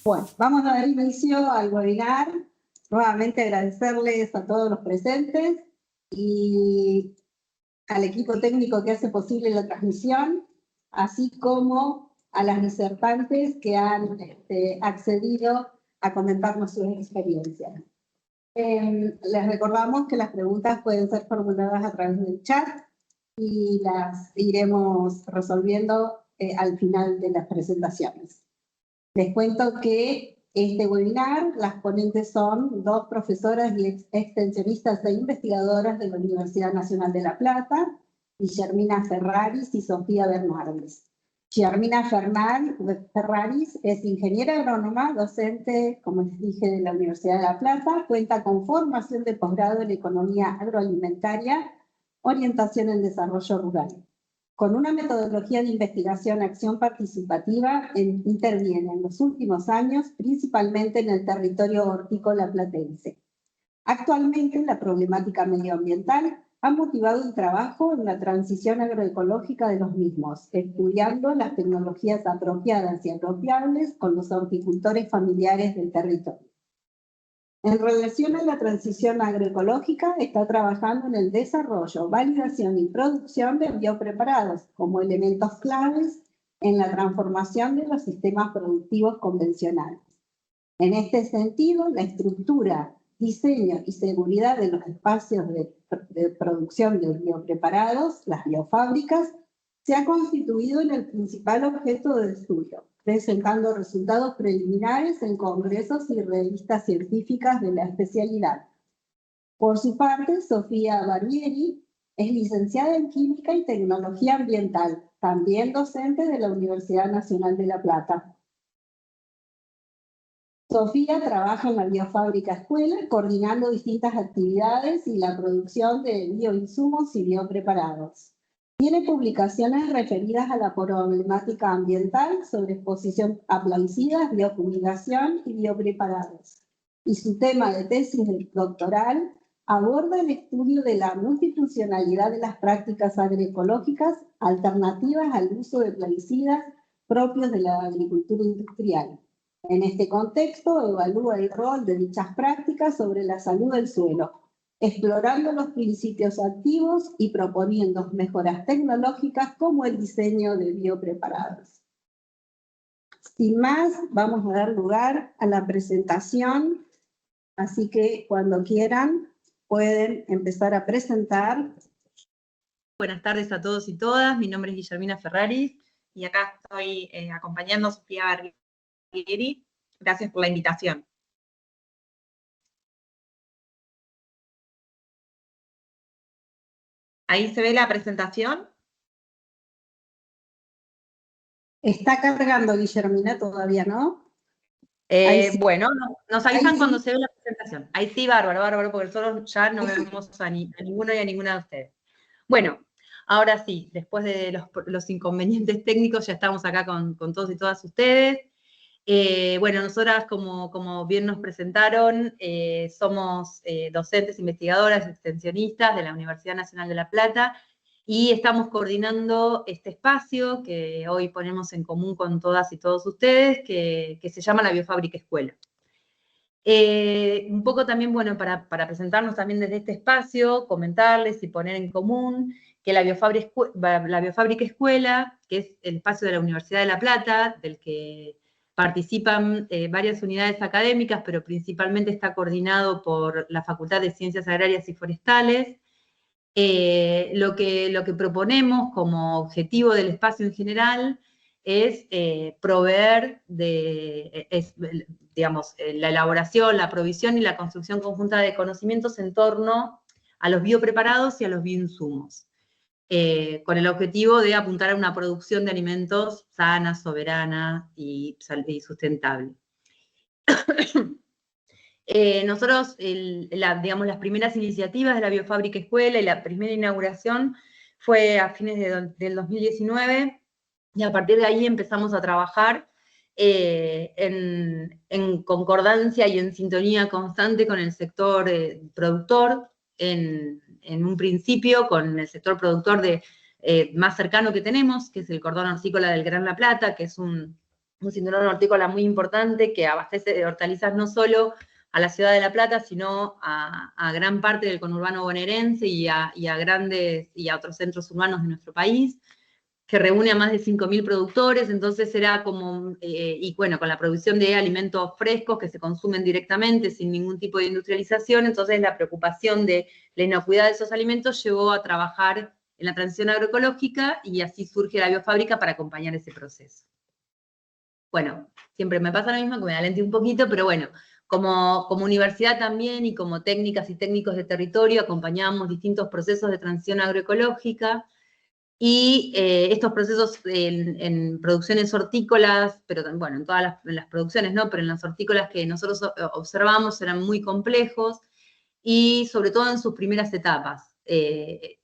Bueno, vamos a dar inicio al webinar. Nuevamente agradecerles a todos los presentes y al equipo técnico que hace posible la transmisión, así como a las disertantes que han accedido a comentarnos sus experiencias. Les recordamos que las preguntas pueden ser formuladas a través del chat y las iremos resolviendo al final de las presentaciones. Les cuento que este webinar, las ponentes son dos profesoras y extensionistas e investigadoras de la Universidad Nacional de La Plata, Guillermina Ferraris y Sofía Bernardes. Guillermina Ferraris es ingeniera agrónoma, docente, como les dije, de la Universidad de La Plata, cuenta con formación de posgrado en Economía Agroalimentaria, orientación en desarrollo rural. Con una metodología de investigación-acción participativa, interviene en los últimos años principalmente en el territorio hortícola platense. Actualmente, la problemática medioambiental ha motivado el trabajo en la transición agroecológica de los mismos, estudiando las tecnologías apropiadas y apropiables con los horticultores familiares del territorio. En relación a la transición agroecológica, está trabajando en el desarrollo, validación y producción de biopreparados como elementos claves en la transformación de los sistemas productivos convencionales. En este sentido, la estructura, diseño y seguridad de los espacios de producción de biopreparados, las biofábricas, se ha constituido en el principal objeto de estudio, presentando resultados preliminares en congresos y revistas científicas de la especialidad. Por su parte, Sofía Barbieri es licenciada en Química y Tecnología Ambiental, también docente de la Universidad Nacional de La Plata. Sofía trabaja en la Biofábrica Escuela, coordinando distintas actividades y la producción de bioinsumos y biopreparados. Tiene publicaciones referidas a la problemática ambiental sobre exposición a plaguicidas, biofumigación y biopreparados. Y su tema de tesis doctoral aborda el estudio de la multifuncionalidad de las prácticas agroecológicas alternativas al uso de plaguicidas propios de la agricultura industrial. En este contexto, evalúa el rol de dichas prácticas sobre la salud del suelo, explorando los principios activos y proponiendo mejoras tecnológicas como el diseño de biopreparados. Sin más, vamos a dar lugar a la presentación, así que cuando quieran pueden empezar a presentar. Buenas tardes a todos y todas, mi nombre es Guillermina Ferraris y acá estoy acompañando a Sofía Barbieri. Gracias por la invitación. ¿Ahí se ve la presentación? Está cargando, Guillermina, todavía, ¿no? Sí. Bueno, nos avisan cuando se ve la presentación. Ahí sí, bárbaro, porque nosotros ya no vemos a ninguno y a ninguna de ustedes. Bueno, ahora sí, después de los inconvenientes técnicos, ya estamos acá con todos y todas ustedes. Bueno, nosotras, como bien nos presentaron, somos docentes, investigadoras, extensionistas de la Universidad Nacional de La Plata y estamos coordinando este espacio que hoy ponemos en común con todas y todos ustedes, que se llama la Biofábrica Escuela. Un poco también, bueno, para presentarnos también desde este espacio, comentarles y poner en común que la Biofábrica Escuela, que es el espacio de la Universidad de La Plata, del que participan varias unidades académicas, pero principalmente está coordinado por la Facultad de Ciencias Agrarias y Forestales. Lo que proponemos como objetivo del espacio en general es proveer digamos, la elaboración, la provisión y la construcción conjunta de conocimientos en torno a los biopreparados y a los bioinsumos, con el objetivo de apuntar a una producción de alimentos sana, soberana y sustentable. Nosotros, digamos, las primeras iniciativas de la Biofábrica Escuela y la primera inauguración fue a fines del 2019, y a partir de ahí empezamos a trabajar en concordancia y en sintonía constante con el sector productor, en un principio con el sector productor más cercano que tenemos, que es el cordón hortícola del Gran La Plata, que es un un cinturón hortícola muy importante que abastece de hortalizas no solo a la ciudad de La Plata, sino a gran parte del conurbano bonaerense y a otros centros urbanos de nuestro país, que reúne a más de 5.000 productores, entonces era como, y bueno, con la producción de alimentos frescos que se consumen directamente, sin ningún tipo de industrialización, entonces la preocupación de la inocuidad de esos alimentos llevó a trabajar en la transición agroecológica, y así surge la biofábrica para acompañar ese proceso. Bueno, siempre me pasa lo mismo, que me adelanté un poquito, pero bueno, como universidad también y como técnicas y técnicos de territorio acompañamos distintos procesos de transición agroecológica, y estos procesos en producciones hortícolas, pero bueno, en todas las producciones no, pero en las hortícolas que nosotros observamos eran muy complejos, y sobre todo en sus primeras etapas,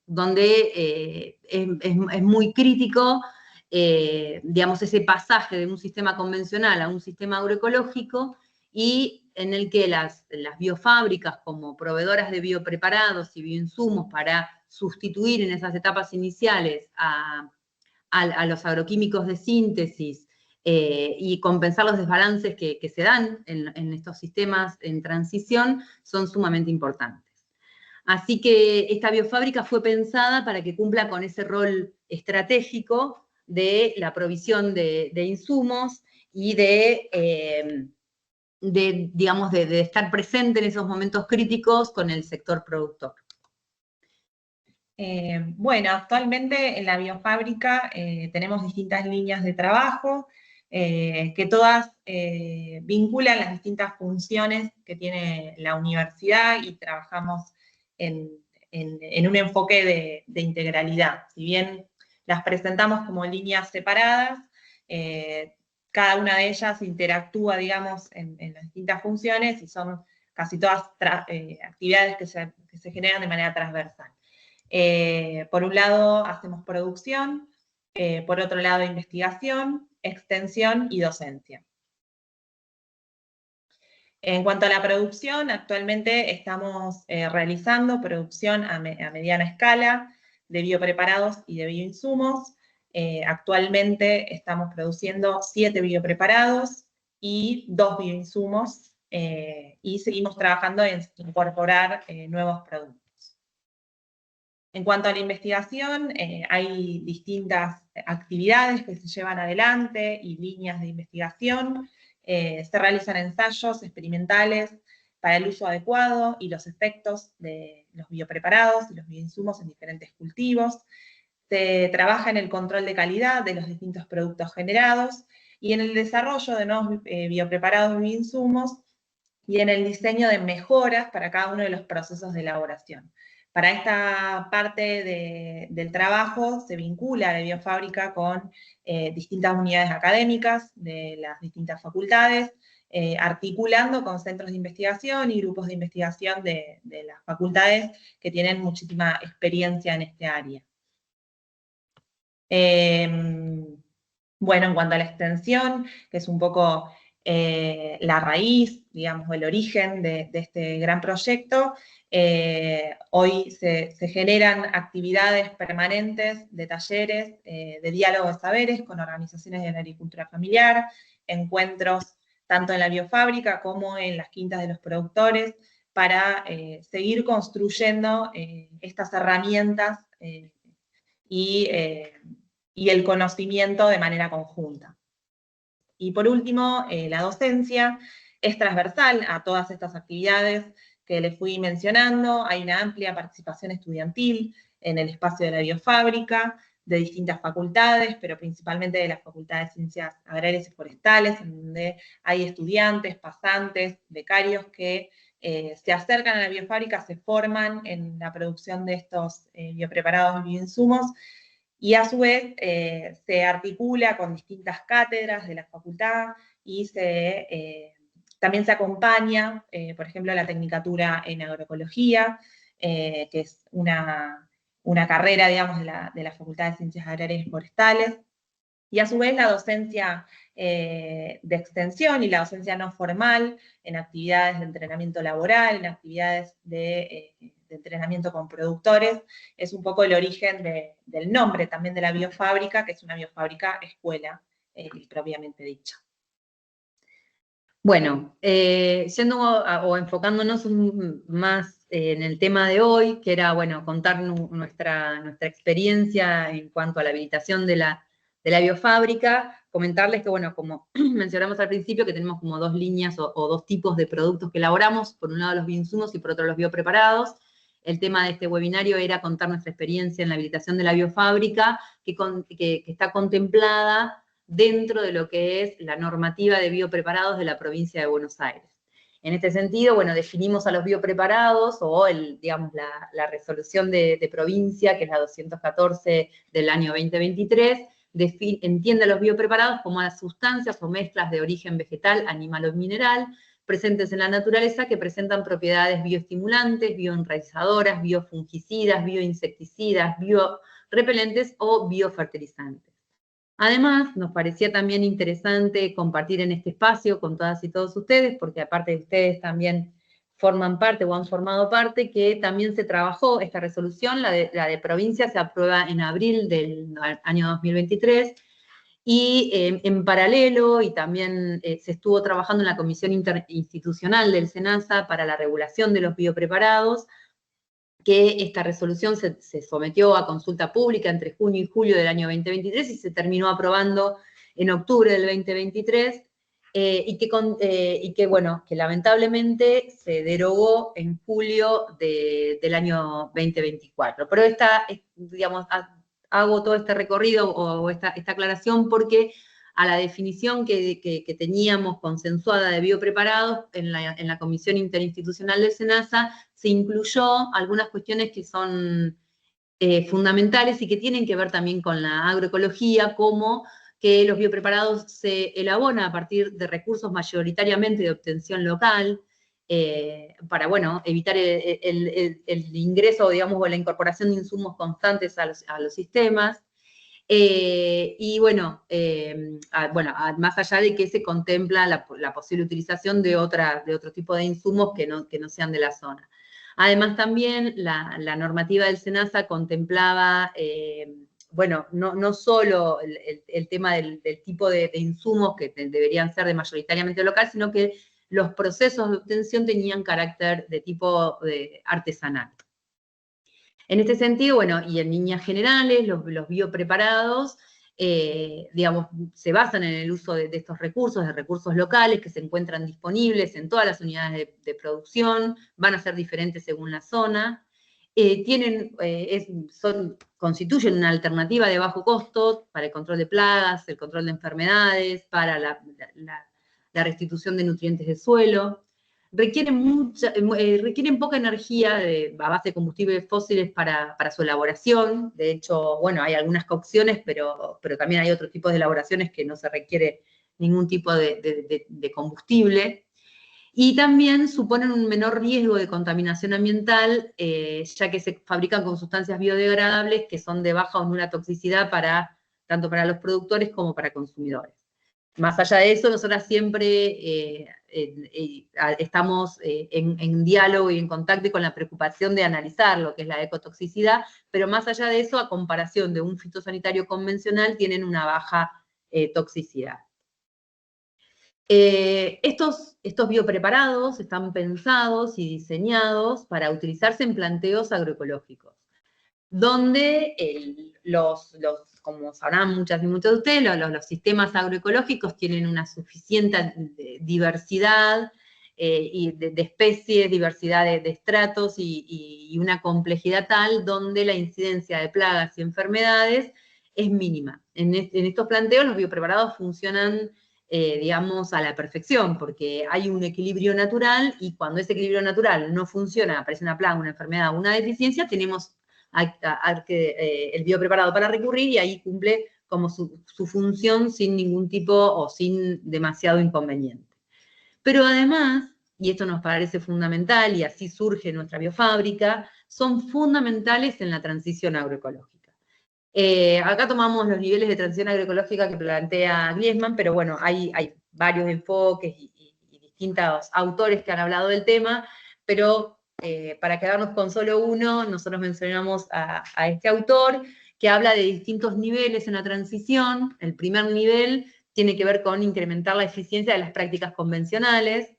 donde es muy crítico, digamos, ese pasaje de un sistema convencional a un sistema agroecológico, y en el que las biofábricas, como proveedoras de biopreparados y bioinsumos para sustituir en esas etapas iniciales a los agroquímicos de síntesis, y compensar los desbalances que se dan en estos sistemas en transición, son sumamente importantes. Así que esta biofábrica fue pensada para que cumpla con ese rol estratégico de la provisión de insumos y digamos, de estar presente en esos momentos críticos con el sector productor. Bueno, actualmente en la biofábrica tenemos distintas líneas de trabajo que todas vinculan las distintas funciones que tiene la universidad, y trabajamos en un enfoque de integralidad. Si bien las presentamos como líneas separadas, cada una de ellas interactúa, digamos, en las distintas funciones, y son casi todas actividades que se generan de manera transversal. Por un lado hacemos producción, por otro lado investigación, extensión y docencia. En cuanto a la producción, actualmente estamos realizando producción a mediana escala de biopreparados y de bioinsumos. Actualmente estamos produciendo 7 biopreparados y 2 bioinsumos, y seguimos trabajando en incorporar nuevos productos. En cuanto a la investigación, hay distintas actividades que se llevan adelante y líneas de investigación. Se realizan ensayos experimentales para el uso adecuado y los efectos de los biopreparados y los bioinsumos en diferentes cultivos. Se trabaja en el control de calidad de los distintos productos generados y en el desarrollo de nuevos biopreparados y bioinsumos, y en el diseño de mejoras para cada uno de los procesos de elaboración. Para esta parte del trabajo se vincula la biofábrica con distintas unidades académicas de las distintas facultades, articulando con centros de investigación y grupos de investigación de las facultades que tienen muchísima experiencia en este área. Bueno, en cuanto a la extensión, que es un poco la raíz, digamos, el origen de este gran proyecto, hoy se generan actividades permanentes de talleres, de diálogo de saberes con organizaciones de la agricultura familiar, encuentros tanto en la biofábrica como en las quintas de los productores, para seguir construyendo estas herramientas y el conocimiento de manera conjunta. Y por último, la docencia es transversal a todas estas actividades que les fui mencionando. Hay una amplia participación estudiantil en el espacio de la biofábrica, de distintas facultades, pero principalmente de la Facultad de Ciencias Agrarias y Forestales, en donde hay estudiantes, pasantes, becarios que se acercan a la biofábrica, se forman en la producción de estos biopreparados y bioinsumos, y a su vez se articula con distintas cátedras de la facultad, y también se acompaña, por ejemplo, la tecnicatura en agroecología, que es una carrera, digamos, de la Facultad de Ciencias Agrarias y Forestales, y a su vez la docencia de extensión y la docencia no formal en actividades de entrenamiento laboral, en actividades de entrenamiento con productores, es un poco el origen del nombre también de la biofábrica, que es una biofábrica escuela propiamente dicha. Bueno, yendo o enfocándonos más en el tema de hoy, que era, bueno, contar nuestra experiencia en cuanto a la habilitación de la biofábrica, comentarles que, bueno, como mencionamos al principio, que tenemos como dos líneas o dos tipos de productos que elaboramos, por un lado los bioinsumos y por otro los biopreparados. El tema de este webinario era contar nuestra experiencia en la habilitación de la biofábrica, que está contemplada dentro de lo que es la normativa de biopreparados de la provincia de Buenos Aires. En este sentido, bueno, definimos a los biopreparados, o digamos, la resolución de provincia, que es la 214 del año 2023, entiende a los biopreparados como las sustancias o mezclas de origen vegetal, animal o mineral, presentes en la naturaleza que presentan propiedades bioestimulantes, bioenraizadoras, biofungicidas, bioinsecticidas, biorepelentes o biofertilizantes. Además, nos parecía también interesante compartir en este espacio con todas y todos ustedes, porque aparte de ustedes también forman parte o han formado parte, que también se trabajó esta resolución, la de provincia se aprueba en abril del año 2023, y en paralelo, y también se estuvo trabajando en la Comisión Interinstitucional del SENASA para la regulación de los biopreparados, que esta resolución se sometió a consulta pública entre junio y julio del año 2023 y se terminó aprobando en octubre del 2023, y que, bueno, que lamentablemente se derogó en julio del año 2024. Pero digamos, hago todo este recorrido o esta aclaración porque a la definición que teníamos consensuada de biopreparados en la Comisión Interinstitucional del SENASA, se incluyó algunas cuestiones que son fundamentales y que tienen que ver también con la agroecología, como que los biopreparados se elaboran a partir de recursos mayoritariamente de obtención local, para, bueno, evitar el ingreso, digamos, o la incorporación de insumos constantes a los sistemas. Y bueno, más allá de que se contempla la posible utilización de otro tipo de insumos que no sean de la zona. Además también la normativa del SENASA contemplaba, bueno, no solo el tema del tipo de insumos que deberían ser de mayoritariamente local, sino que los procesos de obtención tenían carácter de tipo artesanal. En este sentido, bueno, y en líneas generales, los biopreparados, digamos, se basan en el uso de estos recursos, de recursos locales que se encuentran disponibles en todas las unidades de producción, van a ser diferentes según la zona, constituyen una alternativa de bajo costo para el control de plagas, el control de enfermedades, para la restitución de nutrientes del suelo. Requieren poca energía a base de combustibles fósiles para su elaboración. De hecho, bueno, hay algunas cocciones, pero también hay otros tipos de elaboraciones que no se requiere ningún tipo de combustible. Y también suponen un menor riesgo de contaminación ambiental, ya que se fabrican con sustancias biodegradables que son de baja o nula toxicidad tanto para los productores como para consumidores. Más allá de eso, nosotras siempre estamos en diálogo y en contacto y con la preocupación de analizar lo que es la ecotoxicidad, pero más allá de eso, a comparación de un fitosanitario convencional, tienen una baja toxicidad. Estos biopreparados están pensados y diseñados para utilizarse en planteos agroecológicos, donde como sabrán muchas y muchos de ustedes, los sistemas agroecológicos tienen una suficiente diversidad y de especies, diversidad de estratos y una complejidad tal donde la incidencia de plagas y enfermedades es mínima. En estos planteos los biopreparados funcionan, digamos, a la perfección, porque hay un equilibrio natural y cuando ese equilibrio natural no funciona, aparece una plaga, una enfermedad o una deficiencia, tenemos el biopreparado para recurrir y ahí cumple como su función sin ningún tipo o sin demasiado inconveniente. Pero además, y esto nos parece fundamental y así surge nuestra biofábrica, son fundamentales en la transición agroecológica. Acá tomamos los niveles de transición agroecológica que plantea Griezmann, pero bueno, hay varios enfoques y distintos autores que han hablado del tema, pero para quedarnos con solo uno, nosotros mencionamos a este autor que habla de distintos niveles en la transición. El primer nivel tiene que ver con incrementar la eficiencia de las prácticas convencionales.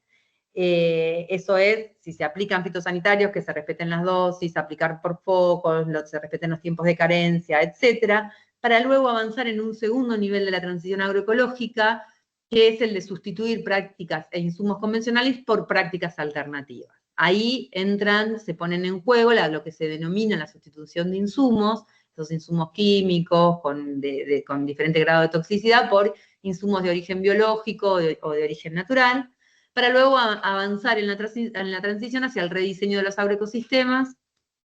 Eso es, si se aplican fitosanitarios, que se respeten las dosis, aplicar por focos, se respeten los tiempos de carencia, etcétera, para luego avanzar en un segundo nivel de la transición agroecológica, que es el de sustituir prácticas e insumos convencionales por prácticas alternativas. Ahí entran, se ponen en juego lo que se denomina la sustitución de insumos, esos insumos químicos con diferente grado de toxicidad por insumos de origen biológico o de origen natural, para luego avanzar en la transición hacia el rediseño de los agroecosistemas,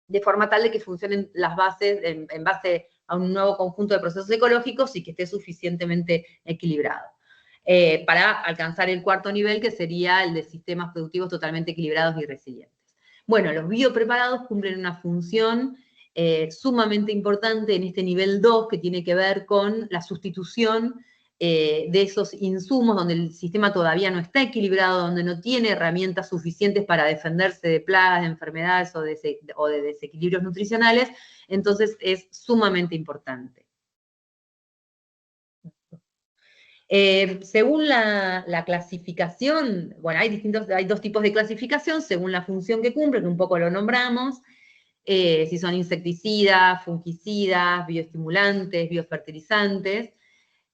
de forma tal de que funcionen las bases en base a un nuevo conjunto de procesos ecológicos y que esté suficientemente equilibrado. Para alcanzar el cuarto nivel, que sería el de sistemas productivos totalmente equilibrados y resilientes. Bueno, los biopreparados cumplen una función sumamente importante en este nivel 2, que tiene que ver con la sustitución de esos insumos donde el sistema todavía no está equilibrado, donde no tiene herramientas suficientes para defenderse de plagas, de enfermedades o de desequilibrios nutricionales. Entonces es sumamente importante. Según la clasificación, bueno, hay dos tipos de clasificación según la función que cumplen, un poco lo nombramos, si son insecticidas, fungicidas, bioestimulantes, biofertilizantes,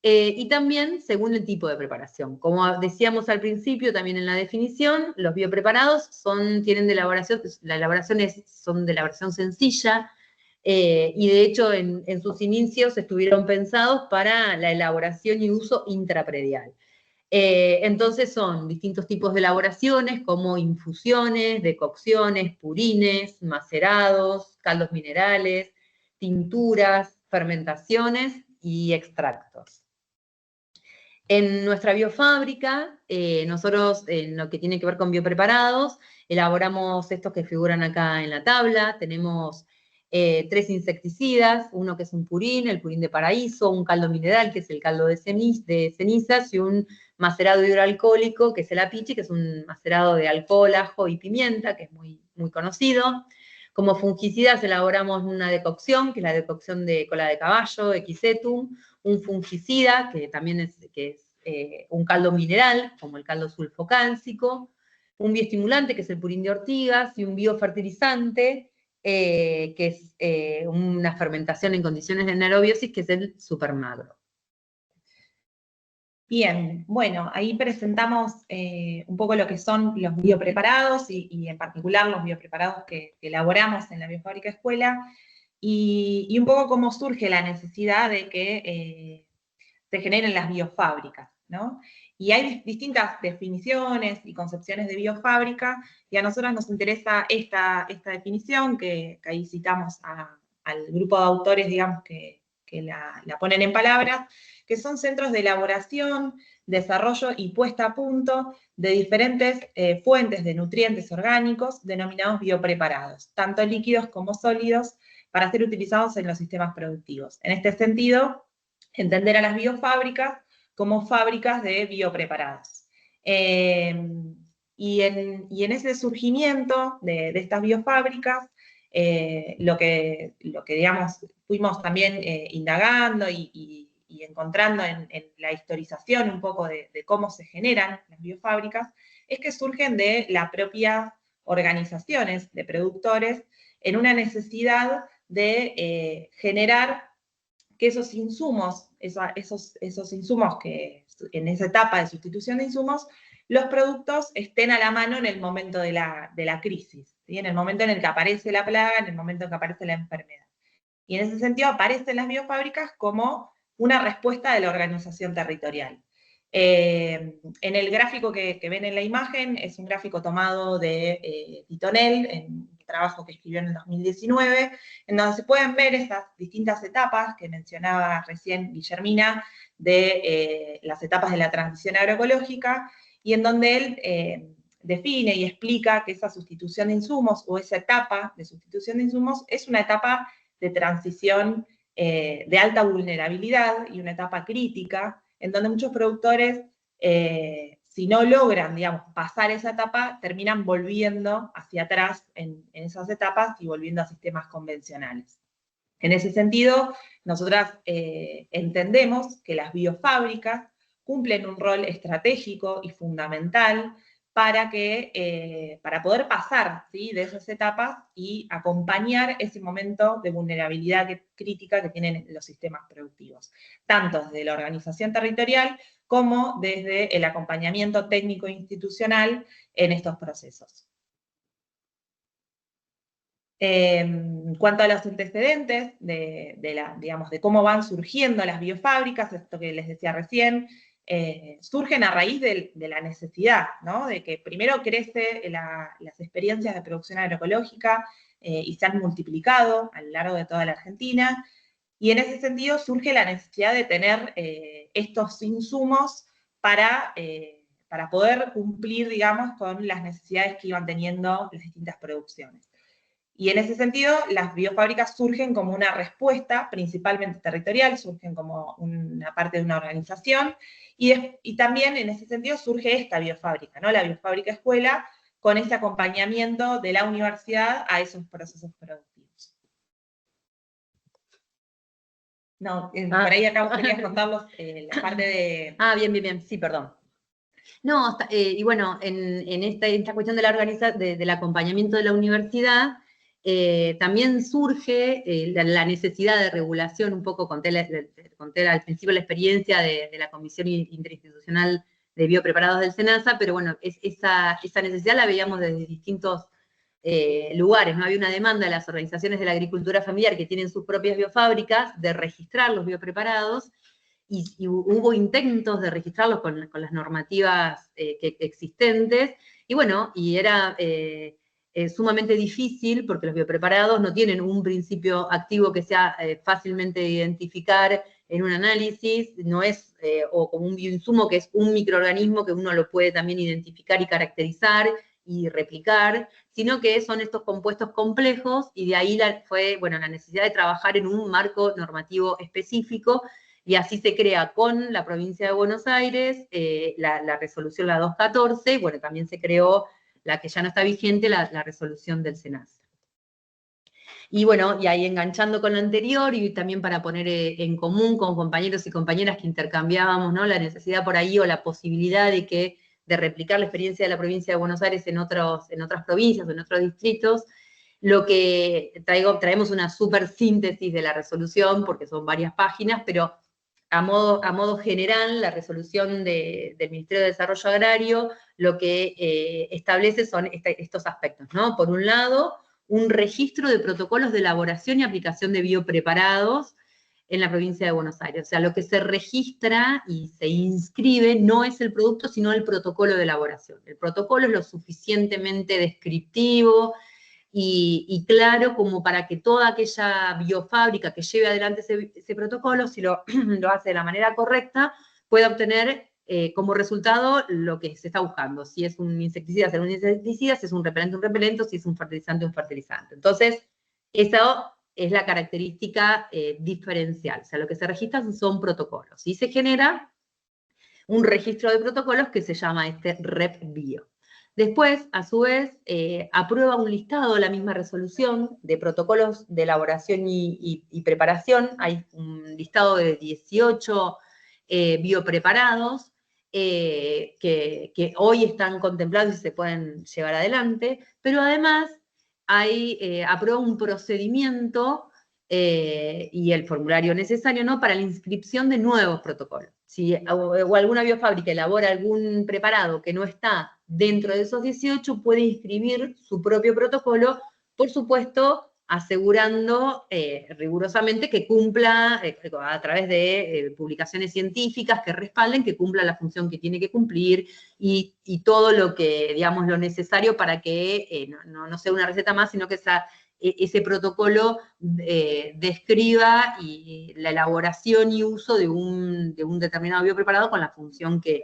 y también según el tipo de preparación. Como decíamos al principio, también en la definición, los biopreparados tienen de elaboración, son de elaboración sencilla, y de hecho en sus inicios estuvieron pensados para la elaboración y uso intrapredial. Entonces son distintos tipos de elaboraciones, como infusiones, decocciones, purines, macerados, caldos minerales, tinturas, fermentaciones y extractos. En nuestra biofábrica, nosotros en lo que tiene que ver con biopreparados, elaboramos estos que figuran acá en la tabla. Tenemos 3 insecticidas, uno que es un purín, el purín de paraíso, un caldo mineral, que es el caldo de cenizas, y un macerado hidroalcohólico, que es el apichi, que es un macerado de alcohol, ajo y pimienta, que es muy, muy conocido. Como fungicidas elaboramos una decocción, que es la decocción de cola de caballo, Equisetum, un fungicida, que también es un caldo mineral, como el caldo sulfocálcico, un bioestimulante, que es el purín de ortigas, y un biofertilizante, que es una fermentación en condiciones de anaerobiosis, que es el supermagro. Bien, bueno, ahí presentamos un poco lo que son los biopreparados y en particular los biopreparados que elaboramos en la Biofábrica Escuela y un poco cómo surge la necesidad de que se generen las biofábricas, ¿no? Y hay distintas definiciones y concepciones de biofábrica y a nosotros nos interesa esta definición que ahí citamos al grupo de autores, digamos, que la ponen en palabras, que son centros de elaboración, desarrollo y puesta a punto de diferentes fuentes de nutrientes orgánicos denominados biopreparados, tanto líquidos como sólidos, para ser utilizados en los sistemas productivos. En este sentido, entender a las biofábricas como fábricas de biopreparados. Y en ese surgimiento de estas biofábricas, lo que digamos, fuimos también indagando y encontrando en la historización un poco de cómo se generan las biofábricas, es que surgen de las propias organizaciones de productores en una necesidad de generar que esos insumos, esos insumos que en esa etapa de sustitución de insumos, los productos estén a la mano en el momento de la crisis, ¿sí? En el momento en el que aparece la plaga, en el momento en que aparece la enfermedad. Y en ese sentido aparecen las biofábricas como una respuesta de la organización territorial. En el gráfico que ven en la imagen, es un gráfico tomado de Titonel, en un trabajo que escribió en el 2019, en donde se pueden ver estas distintas etapas que mencionaba recién Guillermina, de las etapas de la transición agroecológica, y en donde él define y explica que esa sustitución de insumos, o esa etapa de sustitución de insumos, es una etapa de transición de alta vulnerabilidad y una etapa crítica, en donde muchos productores, si no logran, digamos, pasar esa etapa, terminan volviendo hacia atrás en esas etapas y volviendo a sistemas convencionales. En ese sentido, nosotras entendemos que las biofábricas cumplen un rol estratégico y fundamental para poder pasar, ¿sí?, de esas etapas y acompañar ese momento de vulnerabilidad crítica que tienen los sistemas productivos, tanto desde la organización territorial como desde el acompañamiento técnico e institucional en estos procesos. En cuanto a los antecedentes de cómo van surgiendo las biofábricas, esto que les decía recién, surgen a raíz de la necesidad, ¿no?, de que primero crece las experiencias de producción agroecológica y se han multiplicado a lo largo de toda la Argentina, y en ese sentido surge la necesidad de tener estos insumos para poder cumplir, digamos, con las necesidades que iban teniendo las distintas producciones. Y en ese sentido, las biofábricas surgen como una respuesta, principalmente territorial, surgen como una parte de una organización, y también en ese sentido surge esta biofábrica, ¿no?, la biofábrica escuela, con ese acompañamiento de la universidad a esos procesos productivos. No, por ahí acá vos querías contarlos la parte de... Bien, sí, perdón. No, y bueno, en esta cuestión de del acompañamiento de la universidad, también surge la necesidad de regulación, un poco conté al principio la experiencia de la Comisión Interinstitucional de Biopreparados del SENASA, pero bueno, esa necesidad la veíamos desde distintos lugares, ¿no? Había una demanda de las organizaciones de la agricultura familiar que tienen sus propias biofábricas de registrar los biopreparados, y hubo intentos de registrarlos con las normativas existentes, y bueno, y era sumamente difícil porque los biopreparados no tienen un principio activo que sea fácilmente de identificar en un análisis, no es o como un bioinsumo que es un microorganismo que uno lo puede también identificar y caracterizar y replicar, sino que son estos compuestos complejos, y de ahí fue la necesidad de trabajar en un marco normativo específico, y así se crea con la provincia de Buenos Aires la resolución la 214, y bueno, también se creó la que ya no está vigente, la resolución del SENASA. Y bueno, y ahí enganchando con lo anterior, y también para poner en común con compañeros y compañeras que intercambiábamos, ¿no?, la necesidad por ahí o la posibilidad de replicar la experiencia de la provincia de Buenos Aires en otras provincias o en otros distritos. Lo que traemos una súper síntesis de la resolución, porque son varias páginas, pero a modo general, la resolución del Ministerio de Desarrollo Agrario lo que establece son estos aspectos, ¿no? Por un lado, un registro de protocolos de elaboración y aplicación de biopreparados en la provincia de Buenos Aires. O sea, lo que se registra y se inscribe no es el producto, sino el protocolo de elaboración. El protocolo es lo suficientemente descriptivo y claro como para que toda aquella biofábrica que lleve adelante ese protocolo, si lo hace de la manera correcta, pueda obtener como resultado lo que se está buscando. Si es un insecticida, será un insecticida; si es un repelente, si es un fertilizante, Entonces, esa es la característica diferencial. O sea, lo que se registra son protocolos. Y se genera un registro de protocolos que se llama REPBio. Después, a su vez, aprueba un listado, la misma resolución, de protocolos de elaboración y preparación. Hay un listado de 18 biopreparados que hoy están contemplados y se pueden llevar adelante, pero además aprueba un procedimiento y el formulario necesario, ¿no?, para la inscripción de nuevos protocolos. Si o alguna biofábrica elabora algún preparado que no está dentro de esos 18, puede inscribir su propio protocolo, por supuesto, asegurando rigurosamente que cumpla, a través de publicaciones científicas que respalden, que cumpla la función que tiene que cumplir, y todo lo que, digamos, lo necesario para que no sea una receta más, sino que ese protocolo describa la elaboración y uso de un determinado biopreparado con la función que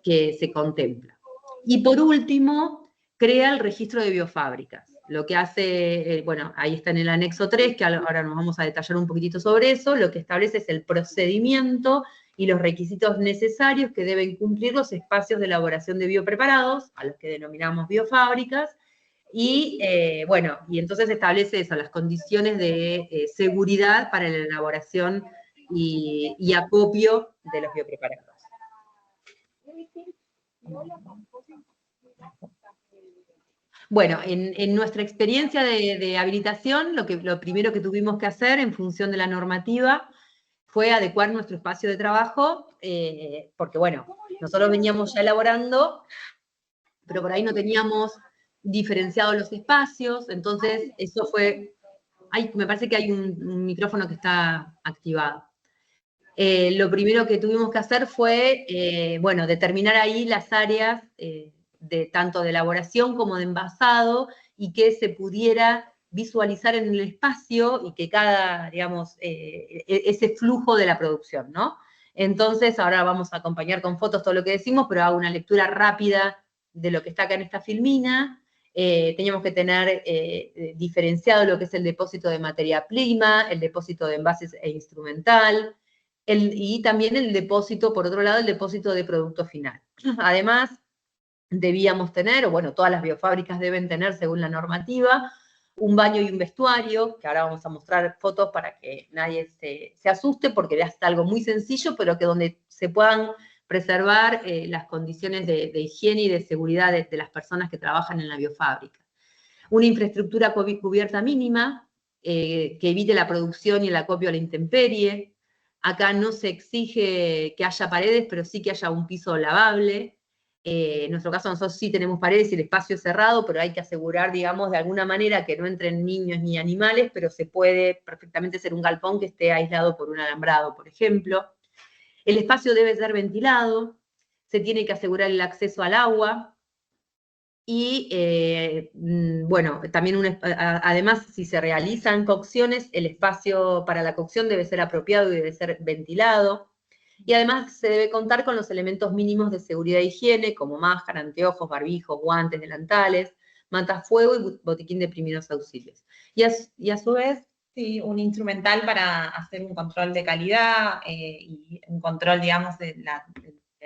se contempla. Y por último, crea el registro de biofábricas. Lo que hace, ahí está en el anexo 3, que ahora nos vamos a detallar un poquitito sobre eso. Lo que establece es el procedimiento y los requisitos necesarios que deben cumplir los espacios de elaboración de biopreparados, a los que denominamos biofábricas, y entonces establece eso, las condiciones de seguridad para la elaboración y acopio de los biopreparados. Bueno, en nuestra experiencia de habilitación, lo primero que tuvimos que hacer en función de la normativa fue adecuar nuestro espacio de trabajo, porque bueno, nosotros veníamos ya elaborando, pero por ahí no teníamos diferenciados los espacios, entonces eso fue... me parece que hay un micrófono que está activado. Lo primero que tuvimos que hacer fue, bueno, determinar ahí las áreas tanto de elaboración como de envasado y que se pudiera visualizar en el espacio y que digamos, ese flujo de la producción, ¿no? Entonces, ahora vamos a acompañar con fotos todo lo que decimos, pero hago una lectura rápida de lo que está acá en esta filmina. Teníamos que tener diferenciado lo que es el depósito de materia prima, el depósito de envases e instrumental, y también el depósito, por otro lado, el depósito de producto final. Además, debíamos tener, o bueno, todas las biofábricas deben tener, según la normativa, un baño y un vestuario, que ahora vamos a mostrar fotos para que nadie se asuste, porque es algo muy sencillo, pero que donde se puedan preservar las condiciones de higiene y de seguridad de las personas que trabajan en la biofábrica. Una infraestructura cubierta mínima, que evite la producción y el acopio a la intemperie. Acá no se exige que haya paredes, pero sí que haya un piso lavable. En nuestro caso nosotros sí tenemos paredes y el espacio es cerrado, pero hay que asegurar, digamos, de alguna manera que no entren niños ni animales, pero se puede perfectamente ser un galpón que esté aislado por un alambrado, por ejemplo. El espacio debe ser ventilado, se tiene que asegurar el acceso al agua, y bueno, también además, si se realizan cocciones, el espacio para la cocción debe ser apropiado y debe ser ventilado. Y además se debe contar con los elementos mínimos de seguridad e higiene, como máscara, anteojos, barbijos, guantes, delantales, matafuego y botiquín de primeros auxilios. Y a su vez... Sí, un instrumental para hacer un control de calidad y un control, digamos, de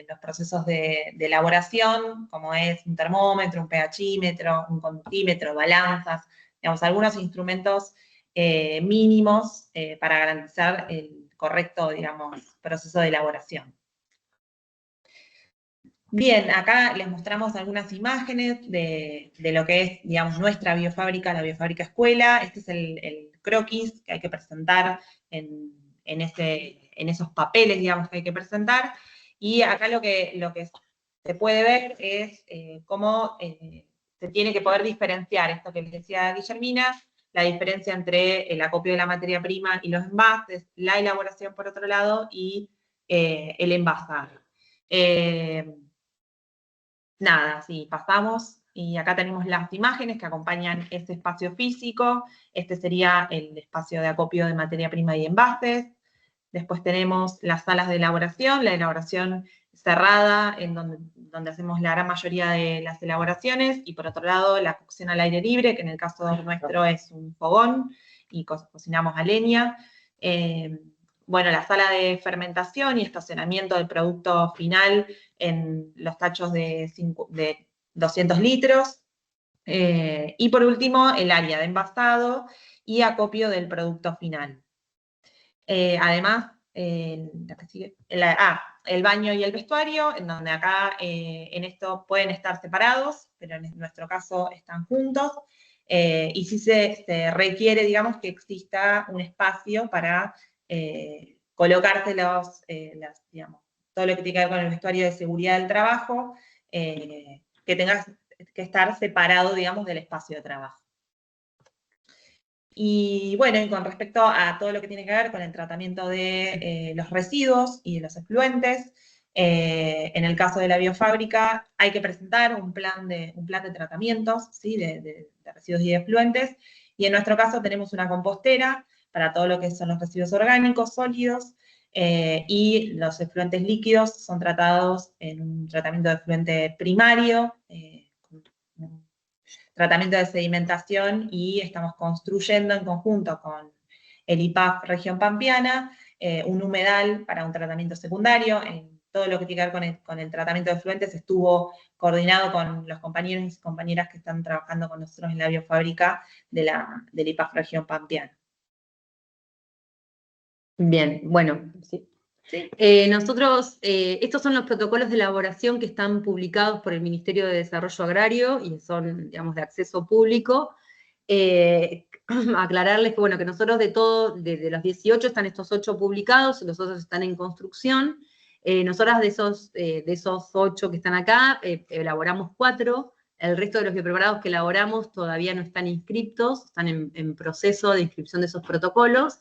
los procesos de elaboración, como es un termómetro, un pHímetro, un contímetro, balanzas, digamos, algunos instrumentos mínimos para garantizar el correcto, digamos, proceso de elaboración. Bien, acá les mostramos algunas imágenes de lo que es, digamos, nuestra biofábrica, la biofábrica escuela. Este es el croquis que hay que presentar en esos papeles, digamos, que hay que presentar. Y acá lo que se puede ver es cómo se tiene que poder diferenciar esto que les decía Guillermina, la diferencia entre el acopio de la materia prima y los envases, la elaboración por otro lado y el envasado. Nada, sí, pasamos y acá tenemos las imágenes que acompañan este espacio físico. Este sería el espacio de acopio de materia prima y envases. Después tenemos las salas de elaboración, la elaboración cerrada, en donde hacemos la gran mayoría de las elaboraciones, y por otro lado la cocción al aire libre, que en el caso nuestro es un fogón, y cocinamos a leña. Bueno, la sala de fermentación y estacionamiento del producto final en los tachos de 200 litros. Y por último, el área de envasado y acopio del producto final. Además, el baño y el vestuario, en donde acá en esto pueden estar separados, pero en nuestro caso están juntos. Y sí se requiere, digamos, que exista un espacio para colocarse digamos, todo lo que tiene que ver con el vestuario de seguridad del trabajo, que tenga que estar separado, digamos, del espacio de trabajo. Y bueno, y con respecto a todo lo que tiene que ver con el tratamiento de los residuos y de los efluentes, en el caso de la biofábrica hay que presentar un plan de tratamientos, ¿sí? de residuos y de efluentes, y en nuestro caso tenemos una compostera para todo lo que son los residuos orgánicos, sólidos, y los efluentes líquidos son tratados en un tratamiento de efluente primario, tratamiento de sedimentación, y estamos construyendo en conjunto con el IPAF Región Pampeana un humedal para un tratamiento secundario. En todo lo que tiene que ver con el tratamiento de efluentes estuvo coordinado con los compañeros y compañeras que están trabajando con nosotros en la biofábrica del IPAF Región Pampeana. Bien, bueno, sí. Sí. Nosotros, estos son los protocolos de elaboración que están publicados por el Ministerio de Desarrollo Agrario y son, digamos, de acceso público. Aclararles que, bueno, que nosotros de los 18 están estos 8 publicados, los otros están en construcción. Nosotras de esos 8 que están acá, elaboramos 4. El resto de los biopreparados que elaboramos todavía no están inscriptos, están en proceso de inscripción de esos protocolos.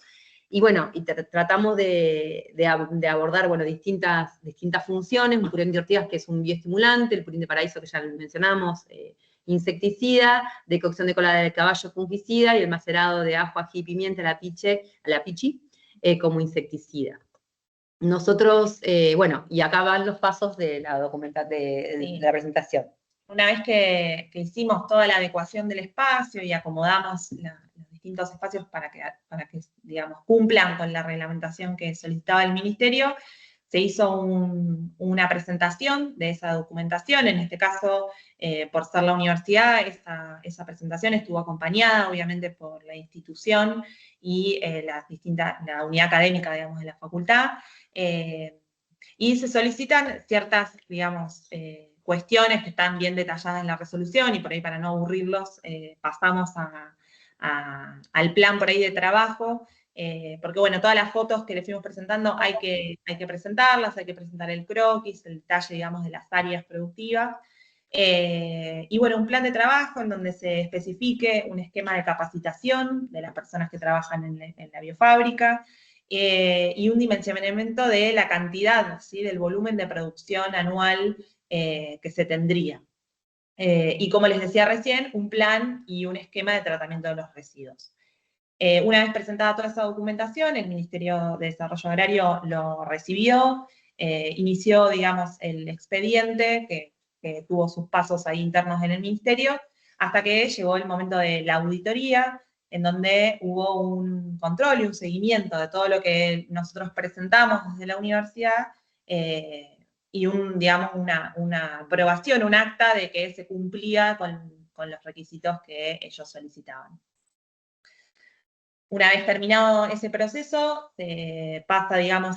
Y bueno, tratamos de abordar, bueno, distintas funciones, un purén de ortigas que es un bioestimulante, el purén de paraíso que ya mencionamos, insecticida, decocción de cola de caballo fungicida y el macerado de ajo, ají y pimienta a la pichi, como insecticida. Nosotros, bueno, y acá van los pasos de la de la presentación. Una vez que hicimos toda la adecuación del espacio y acomodamos los distintos espacios para que, digamos, cumplan con la reglamentación que solicitaba el Ministerio, se hizo una presentación de esa documentación. En este caso, por ser la universidad, esa presentación estuvo acompañada, obviamente, por la institución y la unidad académica, digamos, de la facultad. Y se solicitan ciertas, digamos, cuestiones que están bien detalladas en la resolución, y por ahí, para no aburrirlos, pasamos al plan por ahí de trabajo, porque bueno, todas las fotos que les fuimos presentando hay que presentarlas, hay que presentar el croquis, el detalle, digamos, de las áreas productivas, y bueno, un plan de trabajo en donde se especifique un esquema de capacitación de las personas que trabajan en la biofábrica, y un dimensionamiento de la cantidad, ¿sí?, del volumen de producción anual que se tendría. Y como les decía recién, un plan y un esquema de tratamiento de los residuos. Una vez presentada toda esa documentación, el Ministerio de Desarrollo Agrario lo recibió, inició, digamos, el expediente que tuvo sus pasos ahí internos en el Ministerio, hasta que llegó el momento de la auditoría, en donde hubo un control y un seguimiento de todo lo que nosotros presentamos desde la universidad, y digamos, una aprobación, un acta de que se cumplía con los requisitos que ellos solicitaban. Una vez terminado ese proceso, se pasa, digamos,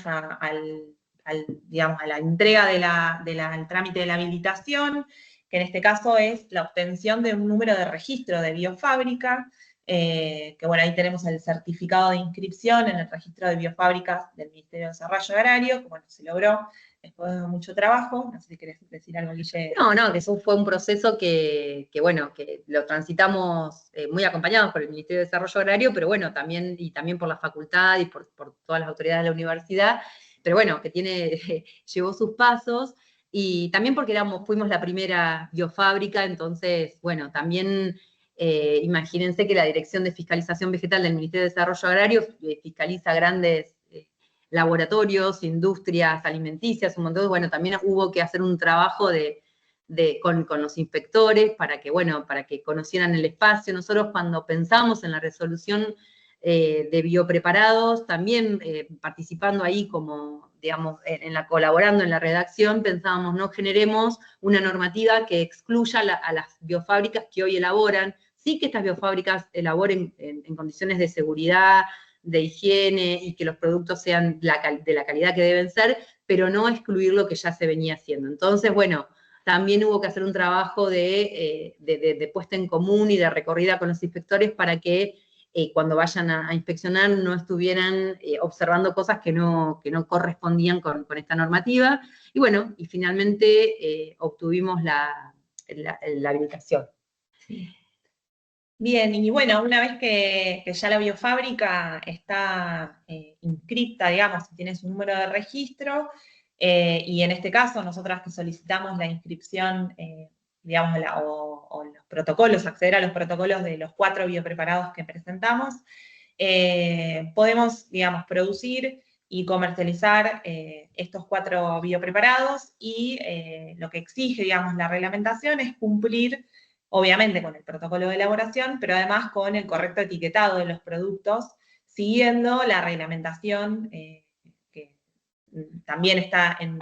digamos, a la entrega del trámite de la habilitación, que en este caso es la obtención de un número de registro de biofábrica, que bueno, ahí tenemos el certificado de inscripción en el registro de biofábricas del Ministerio de Desarrollo Agrario, que bueno, se logró después de mucho trabajo. No sé si querés decir algo, Guille. No, que eso fue un proceso que bueno, que lo transitamos muy acompañados por el Ministerio de Desarrollo Agrario, pero bueno, también por la facultad y por todas las autoridades de la universidad, pero bueno, que llevó sus pasos, y también porque fuimos la primera biofábrica, entonces, bueno, también imagínense que la Dirección de Fiscalización Vegetal del Ministerio de Desarrollo Agrario fiscaliza grandes laboratorios, industrias alimenticias, un montón. Bueno, también hubo que hacer un trabajo con los inspectores para que conocieran el espacio. Nosotros, cuando pensamos en la resolución de biopreparados, también participando ahí como, digamos, colaborando en la redacción, pensábamos, no generemos una normativa que excluya a las biofábricas que hoy elaboran. Sí, que estas biofábricas elaboren en condiciones de seguridad, de higiene, y que los productos sean de la calidad que deben ser, pero no excluir lo que ya se venía haciendo. Entonces, bueno, también hubo que hacer un trabajo de puesta en común y de recorrida con los inspectores para que cuando vayan a inspeccionar no estuvieran observando cosas que no correspondían con esta normativa. Y bueno, y finalmente obtuvimos la habilitación. Bien, y bueno, una vez que ya la biofábrica está inscripta, digamos, y tiene su número de registro, y en este caso nosotras que solicitamos la inscripción, digamos, o los protocolos, acceder a los protocolos de los 4 biopreparados que presentamos, podemos, digamos, producir y comercializar estos 4 biopreparados, y lo que exige, digamos, la reglamentación es cumplir, obviamente, con el protocolo de elaboración, pero además con el correcto etiquetado de los productos, siguiendo la reglamentación que también está en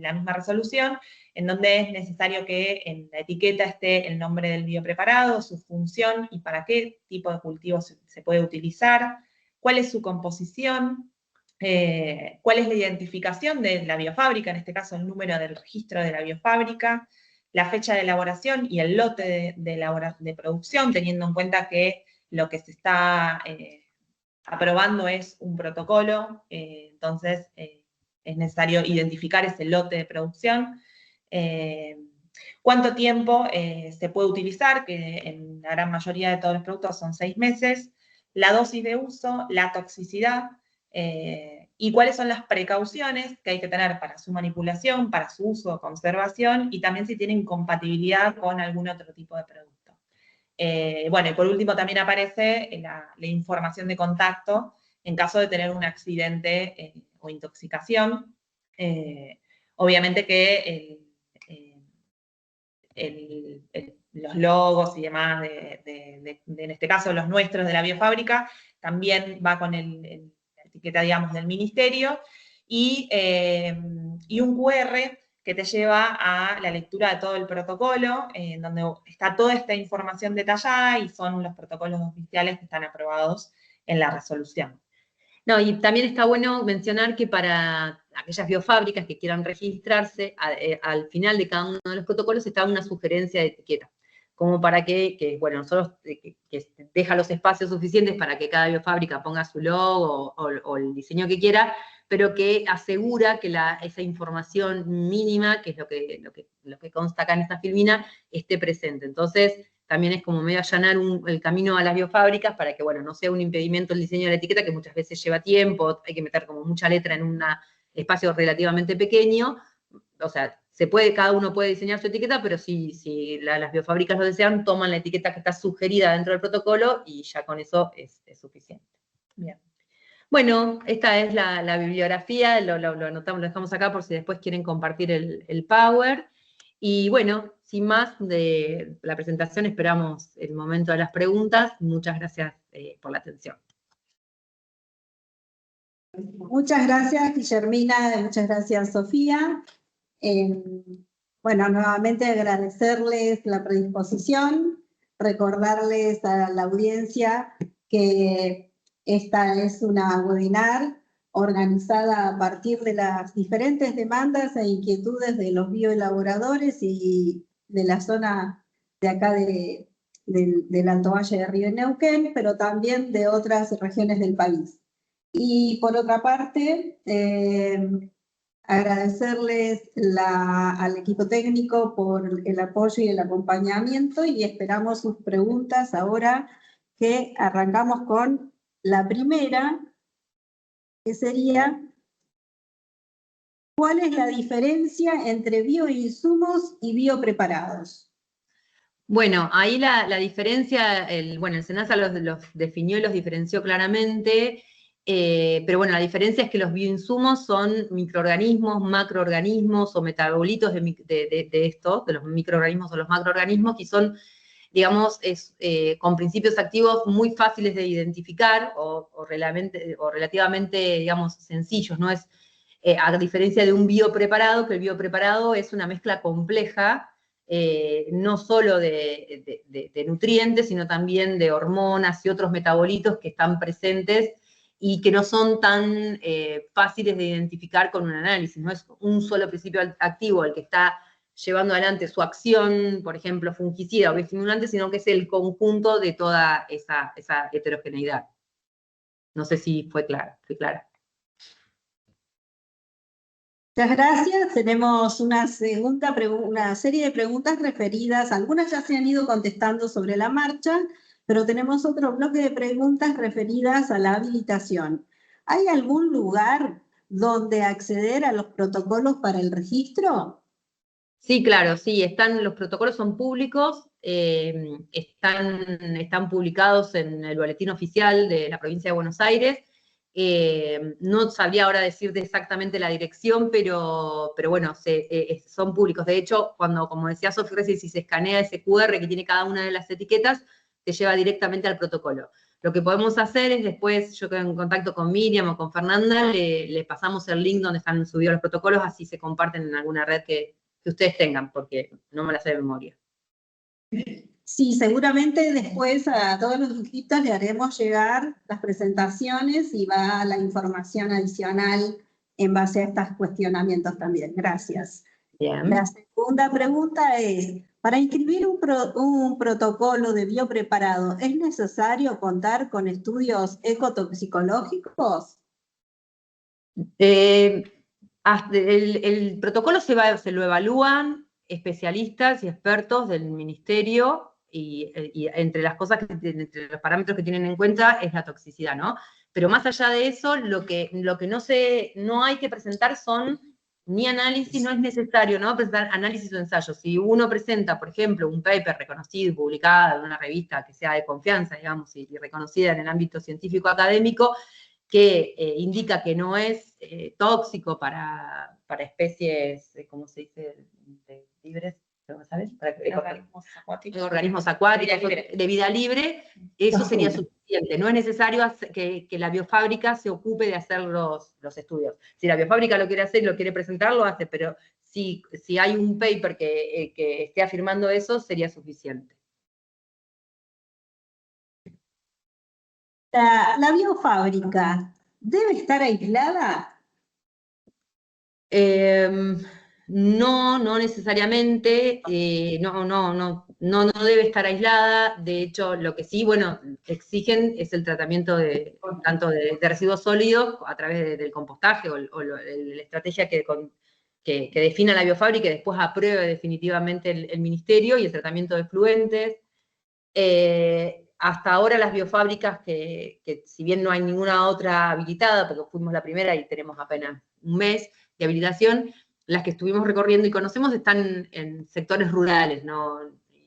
la misma resolución, en donde es necesario que en la etiqueta esté el nombre del biopreparado, su función y para qué tipo de cultivo se puede utilizar, cuál es su composición, cuál es la identificación de la biofábrica, en este caso el número del registro de la biofábrica, la fecha de elaboración y el lote de producción, teniendo en cuenta que lo que se está aprobando es un protocolo, entonces es necesario identificar ese lote de producción. ¿Cuánto tiempo se puede utilizar? Que en la gran mayoría de todos los productos son 6 meses. La dosis de uso, la toxicidad, y cuáles son las precauciones que hay que tener para su manipulación, para su uso o conservación, y también si tienen compatibilidad con algún otro tipo de producto. Bueno, y por último también aparece la información de contacto en caso de tener un accidente o intoxicación. Obviamente que los logos y demás, en este caso los nuestros de la biofábrica, también va con la etiqueta, digamos, del ministerio, y un QR que te lleva a la lectura de todo el protocolo, en donde está toda esta información detallada y son los protocolos oficiales que están aprobados en la resolución. No, y también está bueno mencionar que para aquellas biofábricas que quieran registrarse, al final de cada uno de los protocolos está una sugerencia de etiqueta, como para que bueno, nosotros que deja los espacios suficientes para que cada biofábrica ponga su logo o el diseño que quiera, pero que asegura que esa información mínima, que es lo que consta acá en esta filmina, esté presente. Entonces, también es como medio allanar el camino a las biofábricas para que, bueno, no sea un impedimento el diseño de la etiqueta, que muchas veces lleva tiempo, hay que meter como mucha letra en un espacio relativamente pequeño. O sea, cada uno puede diseñar su etiqueta, pero si las biofábricas lo desean, toman la etiqueta que está sugerida dentro del protocolo y ya con eso es suficiente. Bien. Bueno, esta es la bibliografía, lo anotamos, lo dejamos acá por si después quieren compartir el Power. Y bueno, sin más de la presentación, esperamos el momento de las preguntas. Muchas gracias por la atención. Muchas gracias, Guillermina, muchas gracias, Sofía. Bueno, nuevamente agradecerles la predisposición, recordarles a la audiencia que esta es una webinar organizada a partir de las diferentes demandas e inquietudes de los bioelaboradores y de la zona de acá del Alto Valle de Río Neuquén, pero también de otras regiones del país. Y por otra parte, agradecerles al equipo técnico por el apoyo y el acompañamiento y esperamos sus preguntas ahora que arrancamos con la primera, que sería: ¿cuál es la diferencia entre bioinsumos y biopreparados? Bueno, ahí la diferencia, el SENASA los definió y los diferenció claramente, pero bueno, la diferencia es que los bioinsumos son microorganismos, macroorganismos o metabolitos de los microorganismos o los macroorganismos, que son, digamos, con principios activos muy fáciles de identificar o relativamente, digamos, sencillos, ¿no? A diferencia de un biopreparado, que el biopreparado es una mezcla compleja, no solo de nutrientes, sino también de hormonas y otros metabolitos que están presentes y que no son tan fáciles de identificar con un análisis. No es un solo principio activo el que está llevando adelante su acción, por ejemplo, fungicida o bioestimulante, sino que es el conjunto de toda esa heterogeneidad. No sé si fui clara. Muchas gracias. Tenemos una serie de preguntas referidas, algunas ya se han ido contestando sobre la marcha, pero tenemos otro bloque de preguntas referidas a la habilitación. ¿Hay algún lugar donde acceder a los protocolos para el registro? Sí, claro, sí, los protocolos son públicos, están publicados en el boletín oficial de la provincia de Buenos Aires. No sabría ahora decirte exactamente la dirección, pero bueno, son públicos. De hecho, como decía Sofía recién, si se escanea ese QR que tiene cada una de las etiquetas, te lleva directamente al protocolo. Lo que podemos hacer es después, yo quedo en contacto con Miriam o con Fernanda, le pasamos el link donde están subidos los protocolos, así se comparten en alguna red que ustedes tengan, porque no me la sé de memoria. Sí, seguramente después a todos los inscritos le haremos llegar las presentaciones y va la información adicional en base a estos cuestionamientos también. Gracias. Bien. La segunda pregunta es, para inscribir un protocolo de biopreparado, ¿es necesario contar con estudios ecotoxicológicos? El protocolo se lo evalúan especialistas y expertos del ministerio y entre las cosas, entre los parámetros que tienen en cuenta es la toxicidad, ¿no? Pero más allá de eso, lo que no hay que presentar son ni análisis, no es necesario, ¿no? Presentar análisis o ensayos. Si uno presenta, por ejemplo, un paper reconocido, publicado en una revista que sea de confianza, digamos, y reconocida en el ámbito científico académico, que indica que no es tóxico para especies, ¿cómo se dice? Libres, ¿sabes? Organismos acuáticos, de vida libre, eso sería suficiente. No es necesario que la biofábrica se ocupe de hacer los estudios. Si la biofábrica lo quiere hacer, lo quiere presentar, lo hace, pero si hay un paper que esté afirmando eso, sería suficiente. ¿La biofábrica debe estar aislada? No necesariamente, no debe estar aislada. De hecho, lo que sí, bueno, exigen es el tratamiento tanto de residuos sólidos a través del compostaje o la estrategia que defina la biofábrica y después apruebe definitivamente el ministerio, y el tratamiento de efluentes. Hasta ahora las biofábricas que si bien no hay ninguna otra habilitada, porque fuimos la primera y tenemos apenas un mes de habilitación, las que estuvimos recorriendo y conocemos están en sectores rurales, ¿no?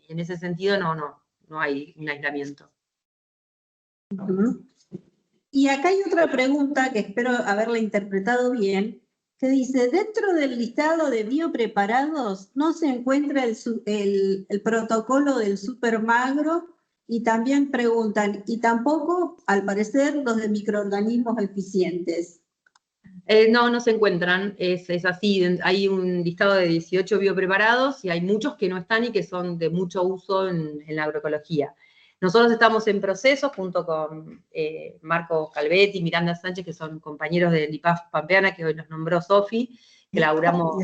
Y en ese sentido no hay un aislamiento. Y acá hay otra pregunta que espero haberla interpretado bien, que dice, dentro del listado de biopreparados no se encuentra el protocolo del supermagro, y también preguntan, y tampoco, al parecer, los de microorganismos eficientes. No se encuentran, es así, hay un listado de 18 biopreparados y hay muchos que no están y que son de mucho uso en la agroecología. Nosotros estamos en proceso junto con Marco Calvetti y Miranda Sánchez, que son compañeros del IPAF Pampeana, que hoy nos nombró Sofi, que laburamos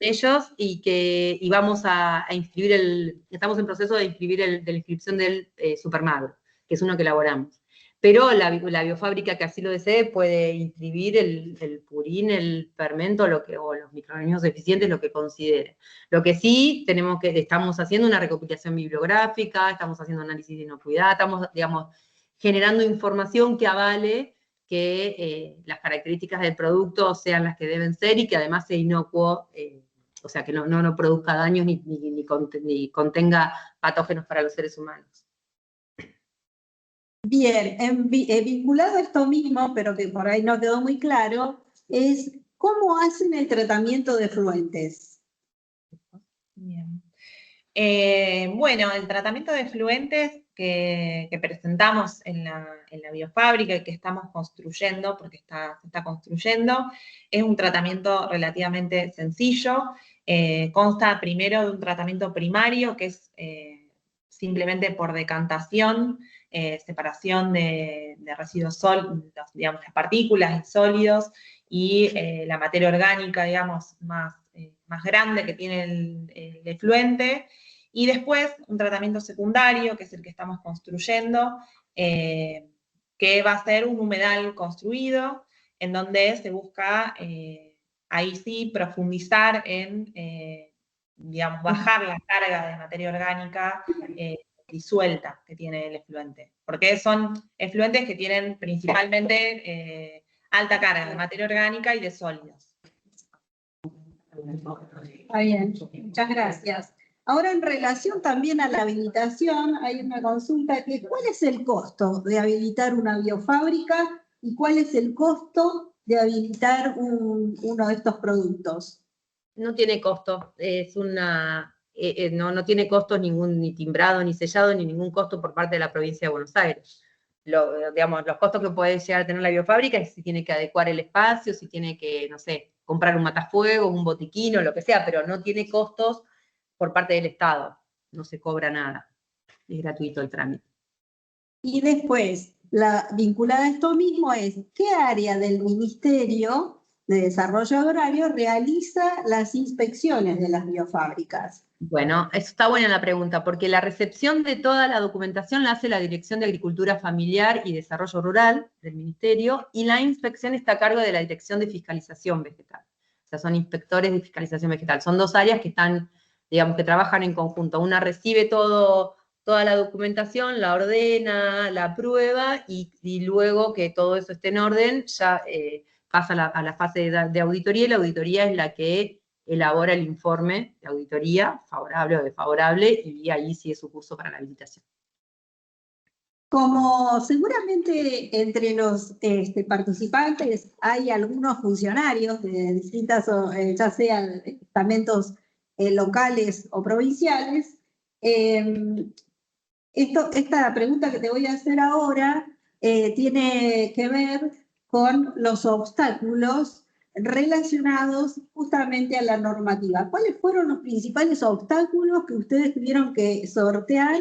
ellos, y vamos a inscribir estamos en proceso de inscribir de la inscripción del Supermagro, que es uno que elaboramos. Pero la biofábrica que así lo desee puede inscribir el purín, el fermento, o los microorganismos eficientes, lo que considere. Lo que sí estamos haciendo una recopilación bibliográfica, estamos haciendo análisis de inocuidad, estamos, digamos, generando información que avale que las características del producto sean las que deben ser y que además sea inocuo, o sea, que no produzca daños ni contenga patógenos para los seres humanos. Bien, vinculado a esto mismo, pero que por ahí no quedó muy claro, es ¿cómo hacen el tratamiento de efluentes? Bien. Bueno, el tratamiento de efluentes que presentamos en la biofábrica y que estamos construyendo, porque se está construyendo, es un tratamiento relativamente sencillo. Consta primero de un tratamiento primario, que es simplemente por decantación, separación de residuos sólidos, digamos, las partículas y sólidos, y la materia orgánica, digamos, más grande que tiene el efluente. Y después un tratamiento secundario, que es el que estamos construyendo, que va a ser un humedal construido, en donde se busca, ahí sí, profundizar en, digamos, bajar la carga de materia orgánica disuelta que tiene el efluente. Porque son efluentes que tienen principalmente alta carga de materia orgánica y de sólidos. Está bien, muchas gracias. Ahora, en relación también a la habilitación, hay una consulta que ¿cuál es el costo de habilitar una biofábrica y cuál es el costo de habilitar uno de estos productos? No tiene costo, no tiene costos ni timbrado, ni sellado, ni ningún costo por parte de la provincia de Buenos Aires. Digamos, los costos que puede llegar a tener la biofábrica es si tiene que adecuar el espacio, si tiene que, no sé, comprar un matafuego, un botiquín o lo que sea, pero no tiene costos por parte del Estado, no se cobra nada. es gratuito el trámite. Y después, vinculada a esto mismo es, ¿qué área del Ministerio de Desarrollo Agrario realiza las inspecciones de las biofábricas? Bueno, está buena la pregunta, porque la recepción de toda la documentación la hace la Dirección de Agricultura Familiar y Desarrollo Rural del Ministerio, y la inspección está a cargo de la Dirección de Fiscalización Vegetal. O sea, son inspectores de fiscalización vegetal. Son dos áreas que están, digamos, que trabajan en conjunto. Una recibe toda la documentación, la ordena, la aprueba, y luego que todo eso esté en orden, ya pasa a la fase de auditoría, y la auditoría es la que elabora el informe de auditoría, favorable o desfavorable, y ahí sigue su curso para la habilitación. Como seguramente entre los participantes hay algunos funcionarios de distintas, ya sean estamentos locales o provinciales, esta pregunta que te voy a hacer ahora tiene que ver con los obstáculos relacionados justamente a la normativa. ¿Cuáles fueron los principales obstáculos que ustedes tuvieron que sortear,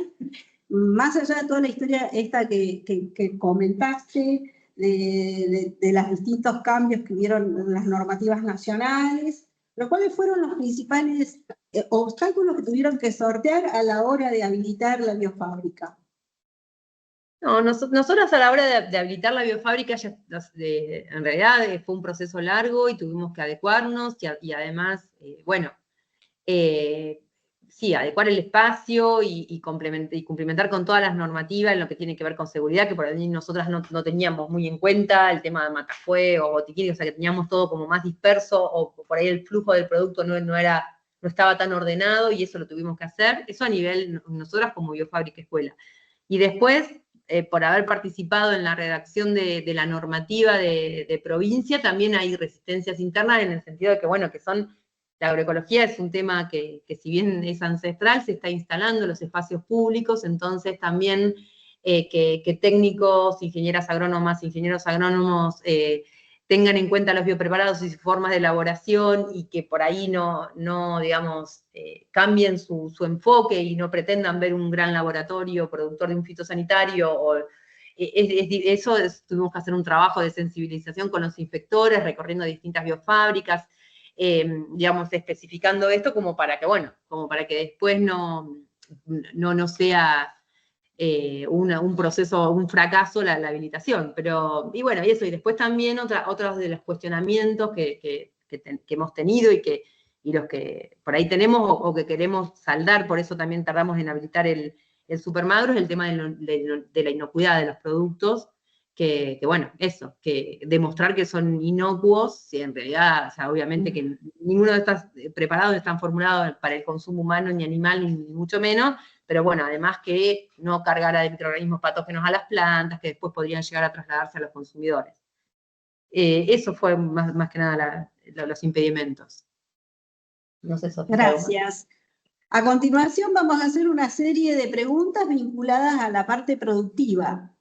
más allá de toda la historia esta que comentaste, de los distintos cambios que hubieron en las normativas nacionales? ¿Pero cuáles fueron los principales obstáculos que tuvieron que sortear a la hora de habilitar la biofábrica? No, nosotros a la hora de habilitar la biofábrica, en realidad fue un proceso largo y tuvimos que adecuarnos, y además, bueno, sí, adecuar el espacio y cumplimentar con todas las normativas en lo que tiene que ver con seguridad, que por ahí nosotras no teníamos muy en cuenta, el tema de matafuego, botiquines, o sea, que teníamos todo como más disperso, o por ahí el flujo del producto no estaba tan ordenado, y eso lo tuvimos que hacer. Eso a nivel, nosotras como biofábrica escuela. Y después, por haber participado en la redacción de la normativa de provincia, también hay resistencias internas, en el sentido de que, bueno, la agroecología es un tema que si bien es ancestral, se está instalando en los espacios públicos, entonces también que técnicos, ingenieras agrónomas, ingenieros agrónomos tengan en cuenta los biopreparados y sus formas de elaboración, y que por ahí no digamos, cambien su enfoque y no pretendan ver un gran laboratorio productor de un fitosanitario. Tuvimos que hacer un trabajo de sensibilización con los inspectores, recorriendo distintas biofábricas, digamos, especificando esto como para que, bueno, como para que después no sea un proceso, un fracaso la habilitación. Y bueno, y eso, y después también otros de los cuestionamientos que hemos tenido y los que por ahí tenemos o que queremos saldar, por eso también tardamos en habilitar el Supermagro, es el tema de la inocuidad de los productos, que bueno, eso, que demostrar que son inocuos, si en realidad, o sea, obviamente que ninguno de estos preparados están formulados para el consumo humano, ni animal, ni mucho menos, pero bueno, además que no cargara de microorganismos patógenos a las plantas, que después podrían llegar a trasladarse a los consumidores. Eso fue más que nada los impedimentos. No sé, Sofía. Gracias. A continuación vamos a hacer una serie de preguntas vinculadas a la parte productiva.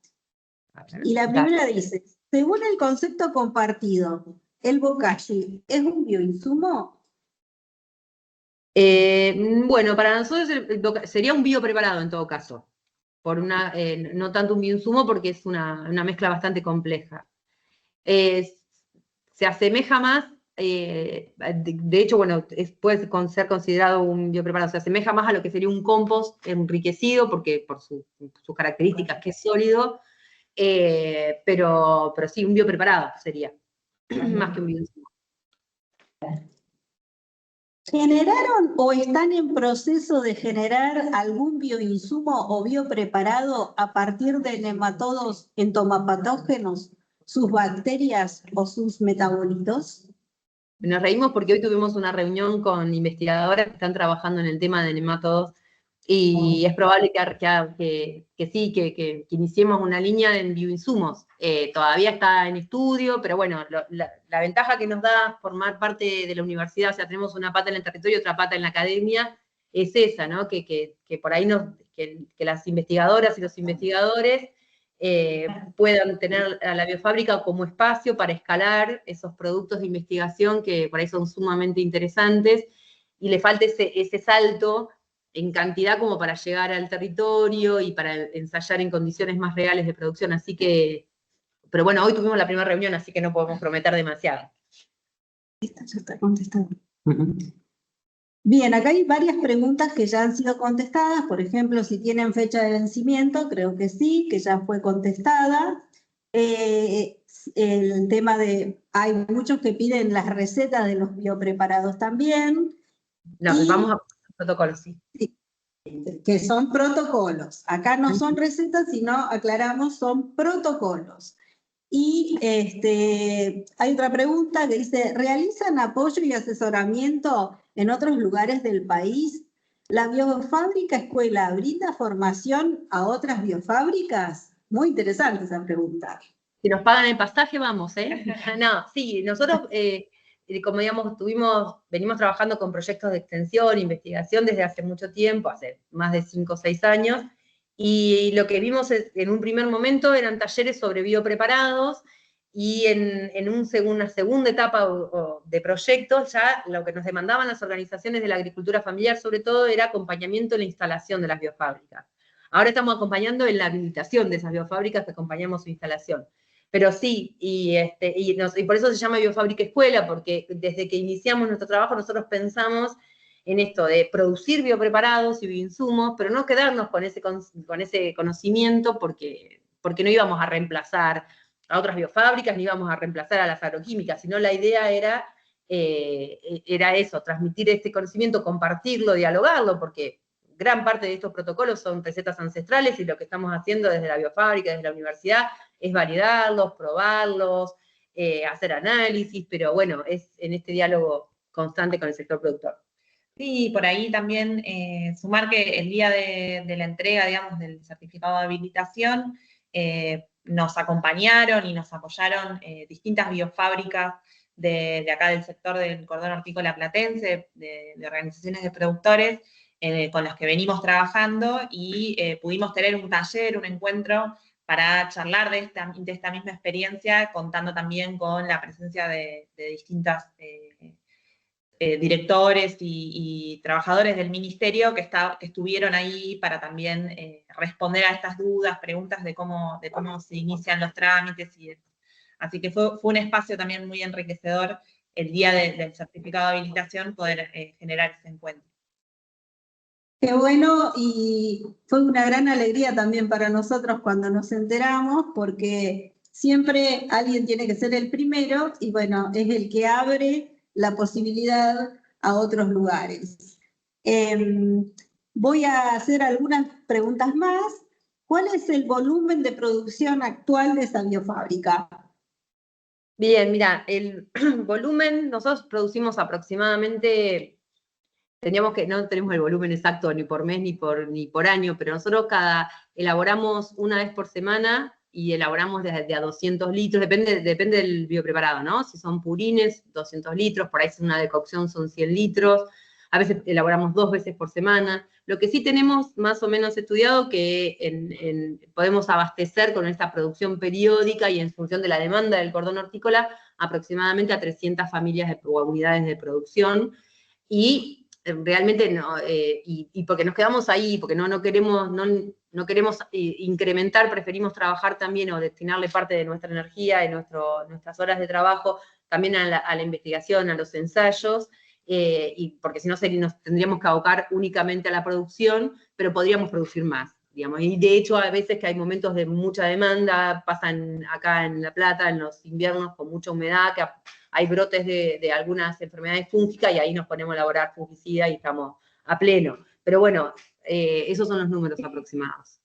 Y la primera dice, según el concepto compartido, ¿el bokashi es un bioinsumo? Bueno, para nosotros sería un biopreparado en todo caso. No tanto un bioinsumo, porque es una mezcla bastante compleja. Se asemeja más, de hecho, bueno, puede ser considerado un biopreparado, se asemeja más a lo que sería un compost enriquecido, porque por sus características, que es sólido, pero sí, un biopreparado sería, más que un bioinsumo. ¿Generaron o están en proceso de generar algún bioinsumo o biopreparado a partir de nematodos entomopatógenos, sus bacterias o sus metabolitos? Nos reímos porque hoy tuvimos una reunión con investigadoras que están trabajando en el tema de nematodos, y es probable que iniciemos una línea en bioinsumos. Todavía está en estudio, pero bueno, la ventaja que nos da formar parte de la universidad, o sea, tenemos una pata en el territorio y otra pata en la academia, es esa, ¿no? Que por ahí que las investigadoras y los investigadores puedan tener a la biofábrica como espacio para escalar esos productos de investigación que por ahí son sumamente interesantes, y le falta ese salto en cantidad como para llegar al territorio y para ensayar en condiciones más reales de producción, así que, pero bueno, hoy tuvimos la primera reunión, así que no podemos prometer demasiado. Esta ya está contestada. Bien, acá hay varias preguntas que ya han sido contestadas, por ejemplo, si tienen fecha de vencimiento, creo que sí, que ya fue contestada. El tema de, hay muchos que piden las recetas de los biopreparados también. No, vamos a protocolos, sí. Que son protocolos. Acá no son recetas, sino, aclaramos, son protocolos. Y hay otra pregunta que dice, ¿realizan apoyo y asesoramiento en otros lugares del país? ¿La biofábrica escuela brinda formación a otras biofábricas? Muy interesante esa pregunta. Si nos pagan el pasaje, vamos, ¿eh? No, sí, nosotros, como digamos, venimos trabajando con proyectos de extensión, investigación desde hace mucho tiempo, hace más de 5 o 6 años, y lo que vimos en un primer momento eran talleres sobre biopreparados, y en una segunda etapa de proyectos, ya lo que nos demandaban las organizaciones de la agricultura familiar, sobre todo, era acompañamiento en la instalación de las biofábricas. Ahora estamos acompañando en la habilitación de esas biofábricas, que acompañamos su instalación. Pero sí, y por eso se llama Biofábrica Escuela, porque desde que iniciamos nuestro trabajo nosotros pensamos en esto de producir biopreparados y bioinsumos, pero no quedarnos con ese conocimiento porque no íbamos a reemplazar a otras biofábricas, ni íbamos a reemplazar a las agroquímicas, sino la idea era eso, transmitir este conocimiento, compartirlo, dialogarlo, porque gran parte de estos protocolos son recetas ancestrales y lo que estamos haciendo desde la biofábrica, desde la universidad, es validarlos, probarlos, hacer análisis, pero bueno, es en este diálogo constante con el sector productor. Sí, por ahí también sumar que el día de la entrega, digamos, del certificado de habilitación, nos acompañaron y nos apoyaron distintas biofábricas de acá del sector del cordón hortícola platense, de organizaciones de productores, con los que venimos trabajando y pudimos tener un taller, un encuentro para charlar de esta misma experiencia, contando también con la presencia de distintas directores y trabajadores del ministerio que estuvieron ahí para también responder a estas dudas, preguntas de cómo se inician los trámites y demás. Así que fue un espacio también muy enriquecedor el día del certificado de habilitación poder generar ese encuentro. Qué bueno, y fue una gran alegría también para nosotros cuando nos enteramos, porque siempre alguien tiene que ser el primero, y bueno, es el que abre la posibilidad a otros lugares. Voy a hacer algunas preguntas más. ¿Cuál es el volumen de producción actual de esa biofábrica? Bien, mira, el volumen, nosotros producimos aproximadamente, no tenemos el volumen exacto ni por mes ni por año, pero nosotros elaboramos una vez por semana y elaboramos desde a 200 litros, depende del biopreparado, ¿no? Si son purines, 200 litros, por ahí si una decocción son 100 litros, a veces elaboramos 2 veces por semana. Lo que sí tenemos más o menos estudiado que podemos abastecer con esta producción periódica y en función de la demanda del cordón hortícola aproximadamente a 300 familias o unidades de producción, y realmente no, y porque nos quedamos ahí, porque no queremos incrementar, preferimos trabajar también o destinarle parte de nuestra energía y nuestras horas de trabajo también a la investigación, a los ensayos, y porque si no nos tendríamos que abocar únicamente a la producción, pero podríamos producir más, digamos. Y de hecho, a veces que hay momentos de mucha demanda, pasan acá en La Plata, en los inviernos con mucha humedad, que hay brotes de algunas enfermedades fúngicas y ahí nos ponemos a elaborar fungicida y estamos a pleno. Pero bueno, esos son los números aproximados.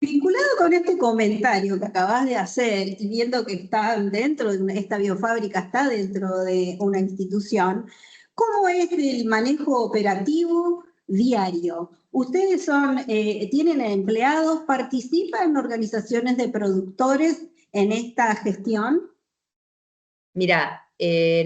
Vinculado con este comentario que acabas de hacer y viendo que esta biofábrica está dentro de una institución, ¿cómo es el manejo operativo diario? ¿Ustedes tienen empleados, participan en organizaciones de productores en esta gestión? Mira,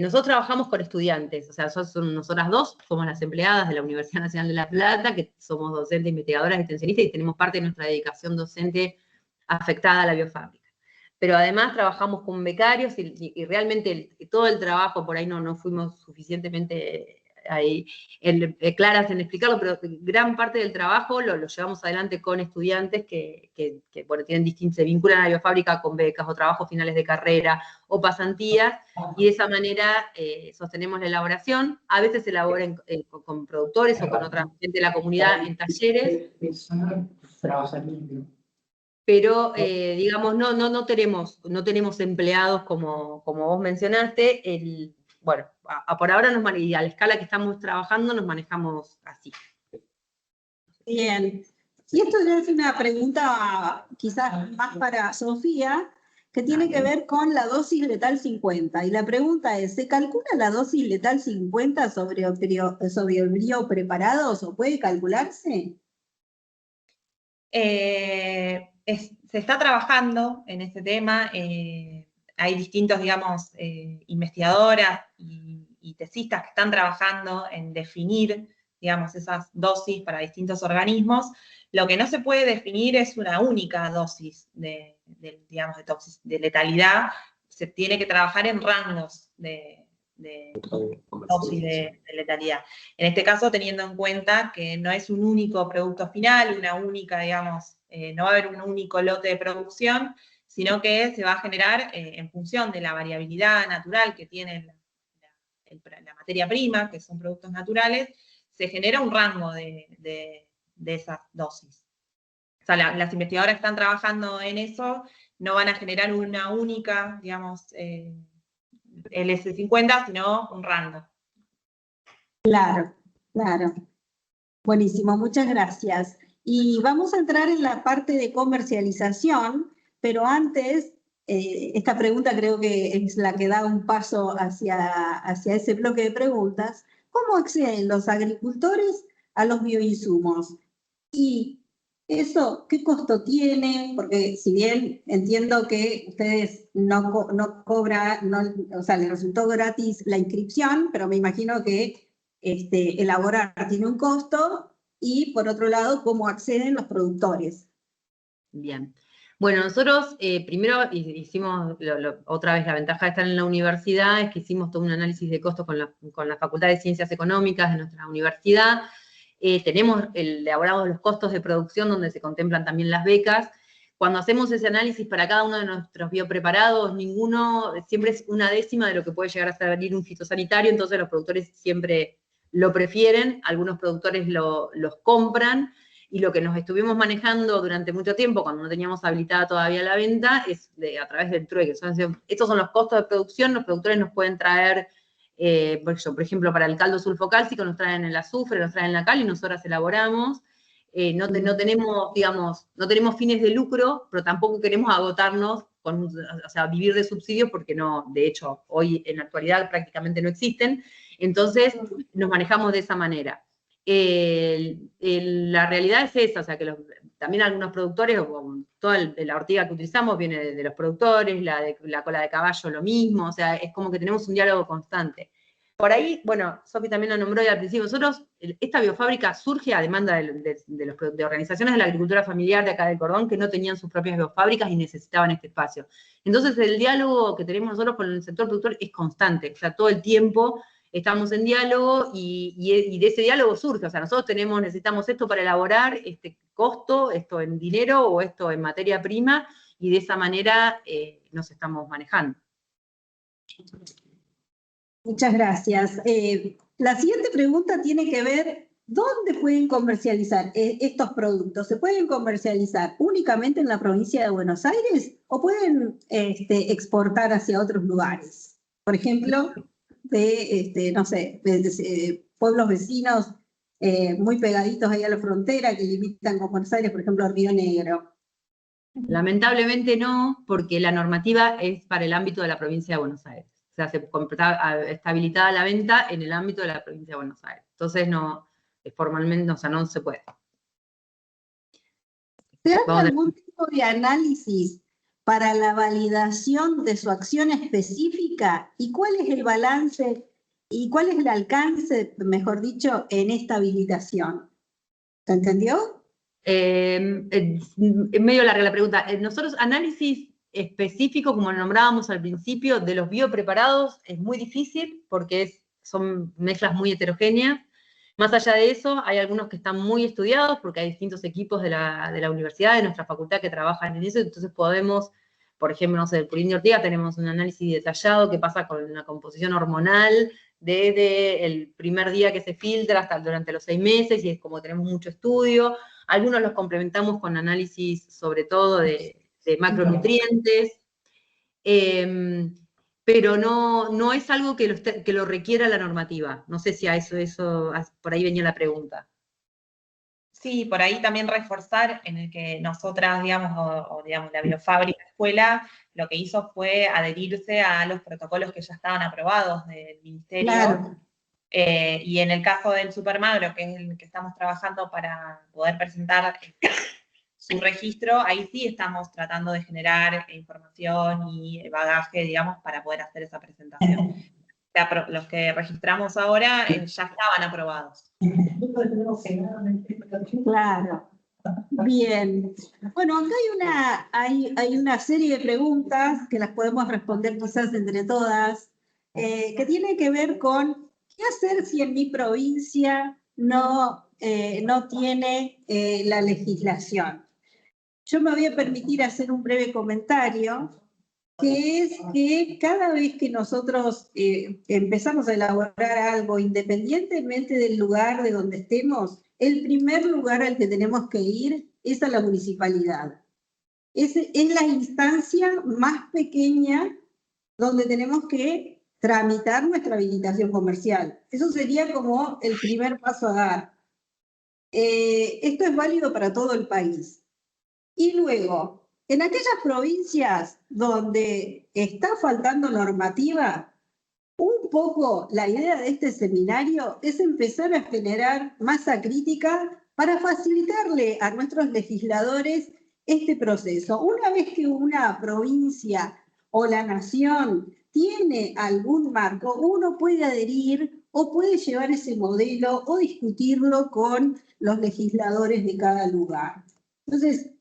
nosotros trabajamos con estudiantes, o sea, nosotras dos somos las empleadas de la Universidad Nacional de La Plata, que somos docentes, investigadoras, extensionistas, y tenemos parte de nuestra dedicación docente afectada a la biofábrica. Pero además trabajamos con becarios y realmente todo el trabajo, por ahí no fuimos suficientemente ahí claras en explicarlo, pero gran parte del trabajo lo llevamos adelante con estudiantes que bueno, se vinculan a la biofábrica con becas o trabajos finales de carrera o pasantías, y de esa manera sostenemos la elaboración. A veces se elabora con productores o con otra gente de la comunidad en talleres, pero digamos, no tenemos empleados como vos mencionaste. Bueno, por ahora y a la escala que estamos trabajando nos manejamos así. Bien. Y esto es una pregunta quizás más para Sofía, que tiene que ver con la dosis letal 50. Y la pregunta es, ¿se calcula la dosis letal 50 sobre el biopreparados o puede calcularse? Se está trabajando en este tema. Hay distintos, digamos, investigadoras y tesistas que están trabajando en definir, digamos, esas dosis para distintos organismos. Lo que no se puede definir es una única dosis de letalidad. Se tiene que trabajar en rangos de dosis de letalidad. En este caso, teniendo en cuenta que no es un único producto final, una única, digamos, no va a haber un único lote de producción, sino que se va a generar en función de la variabilidad natural que tiene la materia prima, que son productos naturales, se genera un rango de esas dosis. O sea, las investigadoras que están trabajando en eso no van a generar una única, digamos, LS50, sino un rango. Claro, claro. Buenísimo, muchas gracias. Y vamos a entrar en la parte de comercialización, pero antes, esta pregunta creo que es la que da un paso hacia ese bloque de preguntas. ¿Cómo acceden los agricultores a los bioinsumos? Y eso, ¿qué costo tiene? Porque si bien entiendo que ustedes no cobran, o sea, les resultó gratis la inscripción, pero me imagino que elaborar tiene un costo, y por otro lado, ¿cómo acceden los productores? Bien. Bueno, nosotros primero hicimos, otra vez la ventaja de estar en la universidad es que hicimos todo un análisis de costos con la Facultad de Ciencias Económicas de nuestra universidad. Tenemos elaborados los costos de producción donde se contemplan también las becas. Cuando hacemos ese análisis para cada uno de nuestros biopreparados, siempre es una décima de lo que puede llegar a salir un fitosanitario, entonces los productores siempre lo prefieren, algunos productores los compran, y lo que nos estuvimos manejando durante mucho tiempo, cuando no teníamos habilitada todavía la venta, es a través del trueque. Estos son los costos de producción, los productores nos pueden traer, por ejemplo, para el caldo sulfocálcico nos traen el azufre, nos traen la cal y nosotras elaboramos. No tenemos, digamos, no tenemos fines de lucro, pero tampoco queremos agotarnos, o sea, vivir de subsidios, porque no, de hecho, hoy en la actualidad prácticamente no existen. Entonces, nos manejamos de esa manera. La realidad es esa, o sea, que también algunos productores, toda la ortiga que utilizamos viene de los productores, la cola de caballo lo mismo, o sea, es como que tenemos un diálogo constante. Por ahí, bueno, Sofi también lo nombró al principio, nosotros, esta biofábrica surge a demanda de organizaciones de la agricultura familiar de acá del Cordón que no tenían sus propias biofábricas y necesitaban este espacio. Entonces, el diálogo que tenemos nosotros con el sector productor es constante, o sea, todo el tiempo estamos en diálogo y de ese diálogo surge, o sea, nosotros necesitamos esto para elaborar, este costo, esto en dinero o esto en materia prima, y de esa manera nos estamos manejando. Muchas gracias. La siguiente pregunta tiene que ver, ¿dónde pueden comercializar estos productos? ¿Se pueden comercializar únicamente en la provincia de Buenos Aires o pueden exportar hacia otros lugares? Por ejemplo, no sé, de pueblos vecinos muy pegaditos ahí a la frontera que limitan con Buenos Aires, por ejemplo, Río Negro. Lamentablemente no, porque la normativa es para el ámbito de la provincia de Buenos Aires. O sea, está habilitada la venta en el ámbito de la provincia de Buenos Aires. Entonces, no, formalmente, o sea, no se puede. ¿Se hace algún tipo de análisis para la validación de su acción específica? ¿Y cuál es el balance y cuál es el alcance, mejor dicho, en esta habilitación? ¿Se entendió? Es medio larga la pregunta. Nosotros, análisis específico, como lo nombrábamos al principio, de los biopreparados es muy difícil porque son mezclas muy heterogéneas. Más allá de eso, hay algunos que están muy estudiados, porque hay distintos equipos de la universidad, de nuestra facultad, que trabajan en eso, entonces podemos, por ejemplo, no sé, del Purín de Ortiga tenemos un análisis detallado que pasa con la composición hormonal desde el primer día que se filtra hasta durante los 6 meses, y es como tenemos mucho estudio. Algunos los complementamos con análisis, sobre todo, de macronutrientes, pero no es algo que lo requiera la normativa. No sé si a eso por ahí venía la pregunta. Sí, por ahí también reforzar en el que nosotras, digamos, o digamos, la Biofábrica Escuela, lo que hizo fue adherirse a los protocolos que ya estaban aprobados del Ministerio. Claro. Y en el caso del Supermagro, que es el que estamos trabajando para poder presentar su registro, ahí sí estamos tratando de generar información y bagaje, digamos, para poder hacer esa presentación. Los que registramos ahora ya estaban aprobados. Claro. Bien. Bueno, acá hay una serie de preguntas que las podemos responder quizás entre todas, que tienen que ver con qué hacer si en mi provincia no tiene la legislación. Yo me voy a permitir hacer un breve comentario, que es que cada vez que nosotros empezamos a elaborar algo, independientemente del lugar de donde estemos, el primer lugar al que tenemos que ir es a la municipalidad. Es la instancia más pequeña donde tenemos que tramitar nuestra habilitación comercial. Eso sería como el primer paso a dar. Esto es válido para todo el país. Y luego, en aquellas provincias donde está faltando normativa, un poco la idea de este seminario es empezar a generar masa crítica para facilitarle a nuestros legisladores este proceso. Una vez que una provincia o la nación tiene algún marco, uno puede adherir o puede llevar ese modelo o discutirlo con los legisladores de cada lugar. Entonces,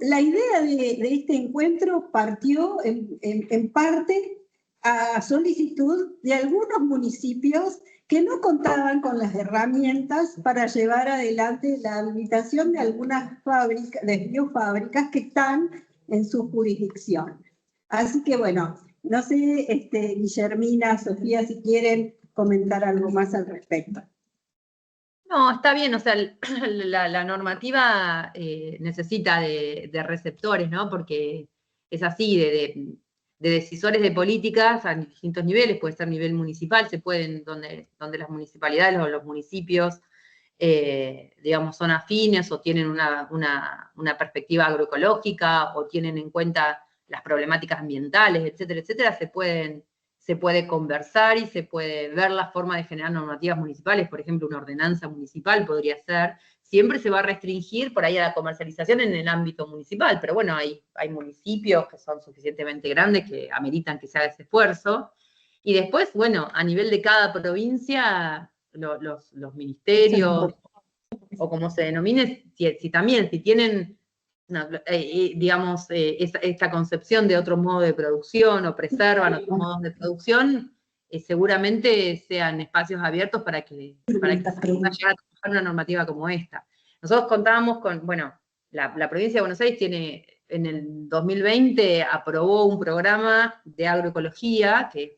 la idea de este encuentro partió en parte a solicitud de algunos municipios que no contaban con las herramientas para llevar adelante la habilitación de algunas biofábricas que están en su jurisdicción. Así que bueno, no sé, Guillermina, Sofía, si quieren comentar algo más al respecto. No, está bien, o sea, la normativa necesita de receptores, ¿no? Porque es así, de decisores de políticas a distintos niveles, puede ser a nivel municipal, donde las municipalidades o los municipios, digamos, son afines o tienen una perspectiva agroecológica o tienen en cuenta las problemáticas ambientales, etcétera, etcétera, se puede conversar y se puede ver la forma de generar normativas municipales, por ejemplo, una ordenanza municipal podría ser. Siempre se va a restringir por ahí a la comercialización en el ámbito municipal, pero bueno, hay municipios que son suficientemente grandes que ameritan que se haga ese esfuerzo. Y después, bueno, a nivel de cada provincia, los ministerios, o como se denomine, si tienen digamos, esta concepción de otro modo de producción o preservan otros modos de producción, seguramente sean espacios abiertos para que se pueda llegar a trabajar una normativa como esta. Nosotros contábamos con, bueno, la provincia de Buenos Aires tiene, en el 2020 aprobó un programa de agroecología que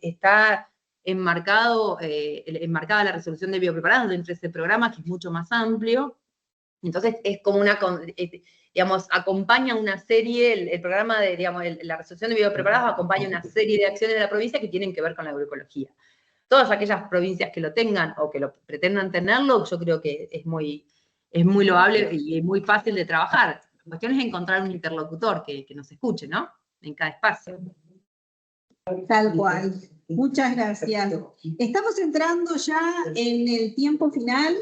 está enmarcada la resolución de biopreparados dentro de ese programa, que es mucho más amplio. Entonces es como digamos, acompaña una serie, el programa de, digamos, la resolución de biopreparados acompaña una serie de acciones de la provincia que tienen que ver con la agroecología. Todas aquellas provincias que lo tengan o que lo pretendan tenerlo, yo creo que es muy loable y muy fácil de trabajar. La cuestión es encontrar un interlocutor que nos escuche, ¿no? En cada espacio. Tal cual. Muchas gracias. Estamos entrando ya en el tiempo final.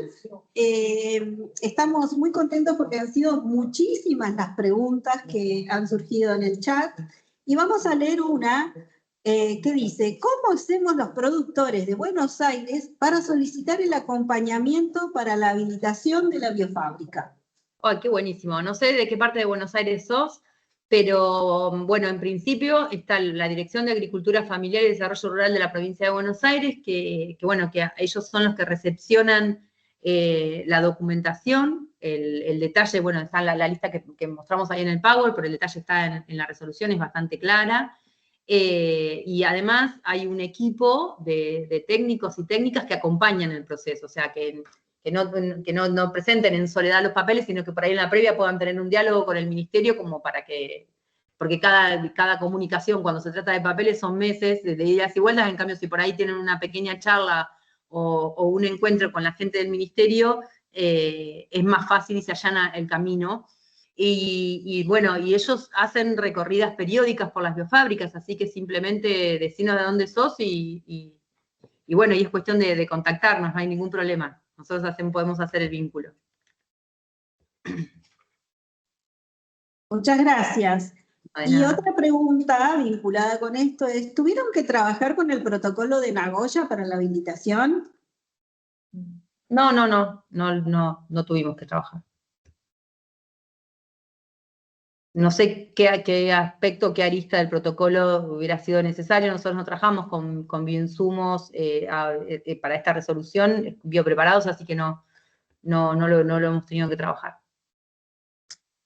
Estamos muy contentos porque han sido muchísimas las preguntas que han surgido en el chat. Y vamos a leer una que dice, ¿cómo hacemos los productores de Buenos Aires para solicitar el acompañamiento para la habilitación de la biofábrica? ¡Ay, qué buenísimo! No sé de qué parte de Buenos Aires sos, pero bueno, en principio está la Dirección de Agricultura Familiar y Desarrollo Rural de la Provincia de Buenos Aires, que ellos son los que recepcionan la documentación, el detalle, bueno, está en la lista que mostramos ahí en el PowerPoint, pero el detalle está en la resolución, es bastante clara. Y además hay un equipo de técnicos y técnicas que acompañan el proceso, o sea, que no presenten en soledad los papeles, sino que por ahí en la previa puedan tener un diálogo con el ministerio como para que, porque cada comunicación cuando se trata de papeles son meses de idas y vueltas, en cambio si por ahí tienen una pequeña charla o un encuentro con la gente del ministerio, es más fácil y se allana el camino. Y bueno, y ellos hacen recorridas periódicas por las biofábricas, así que simplemente decinos de dónde sos y bueno, y es cuestión de contactarnos, no hay ningún problema. Nosotros podemos hacer el vínculo. Muchas gracias. Y otra pregunta vinculada con esto es, ¿tuvieron que trabajar con el protocolo de Nagoya para la habilitación? No tuvimos que trabajar. No sé qué aspecto, qué arista del protocolo hubiera sido necesario. Nosotros no trabajamos con bioinsumos para esta resolución, biopreparados, así que no lo hemos tenido que trabajar.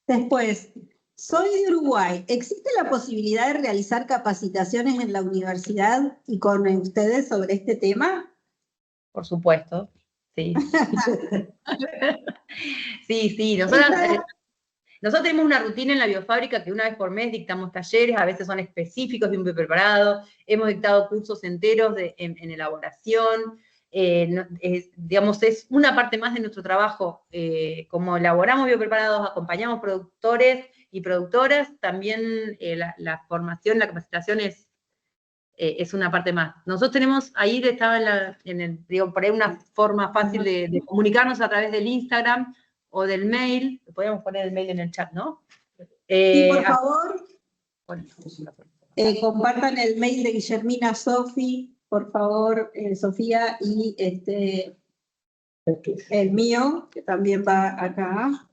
Después, soy de Uruguay. ¿Existe la posibilidad de realizar capacitaciones en la universidad y con ustedes sobre este tema? Por supuesto, sí. Sí, nosotros tenemos una rutina en la biofábrica que una vez por mes dictamos talleres, a veces son específicos de un biopreparado, hemos dictado cursos enteros en elaboración, digamos, es una parte más de nuestro trabajo. Como elaboramos biopreparados, acompañamos productores y productoras, también la formación, la capacitación es una parte más. Nosotros tenemos, ahí estaba por ahí una forma fácil de comunicarnos a través del Instagram o del mail. Podríamos poner el mail en el chat, ¿no? Sí, por favor, compartan el mail de Guillermina Sofi, por favor, Sofía, y el mío, que también va acá.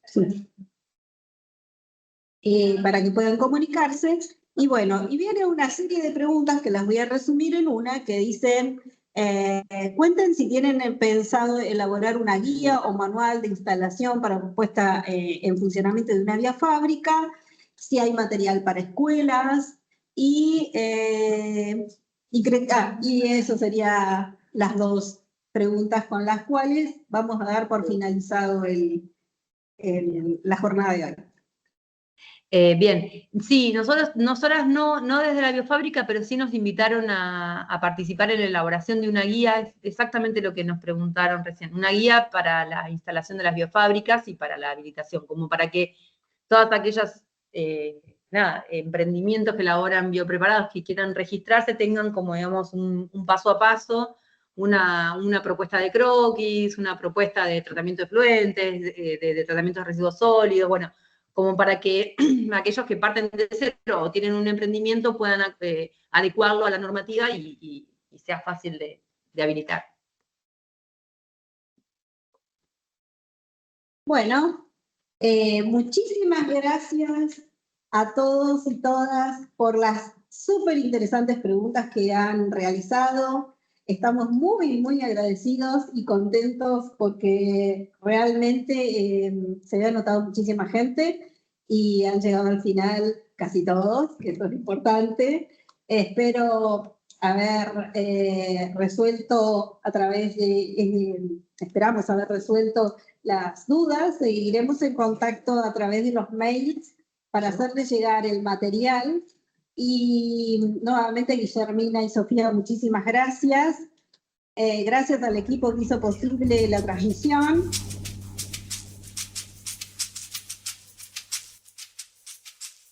Sí. Para que puedan comunicarse. Y bueno, y viene una serie de preguntas que las voy a resumir en una que dicen, cuenten si tienen pensado elaborar una guía o manual de instalación para puesta en funcionamiento de una biofábrica, si hay material para escuelas, y eso serían las dos preguntas con las cuales vamos a dar por finalizado la jornada de hoy. Bien, sí, nosotras no desde la biofábrica, pero sí nos invitaron a participar en la elaboración de una guía, es exactamente lo que nos preguntaron recién, una guía para la instalación de las biofábricas y para la habilitación, como para que todas aquellas emprendimientos que elaboran biopreparados que quieran registrarse tengan como, digamos, un paso a paso, una propuesta de croquis, una propuesta de tratamiento de efluentes, de tratamiento de residuos sólidos, bueno, como para que aquellos que parten de cero o tienen un emprendimiento puedan adecuarlo a la normativa y sea fácil de habilitar. Bueno, muchísimas gracias a todos y todas por las súper interesantes preguntas que han realizado. Estamos muy, muy agradecidos y contentos porque realmente se ha notado muchísima gente y han llegado al final casi todos, que eso es importante. Espero haber resuelto a través de, esperamos haber resuelto las dudas, seguiremos en contacto a través de los mails para hacerles llegar el material. Y nuevamente, Guillermina y Sofía, muchísimas gracias. Gracias al equipo que hizo posible la transmisión.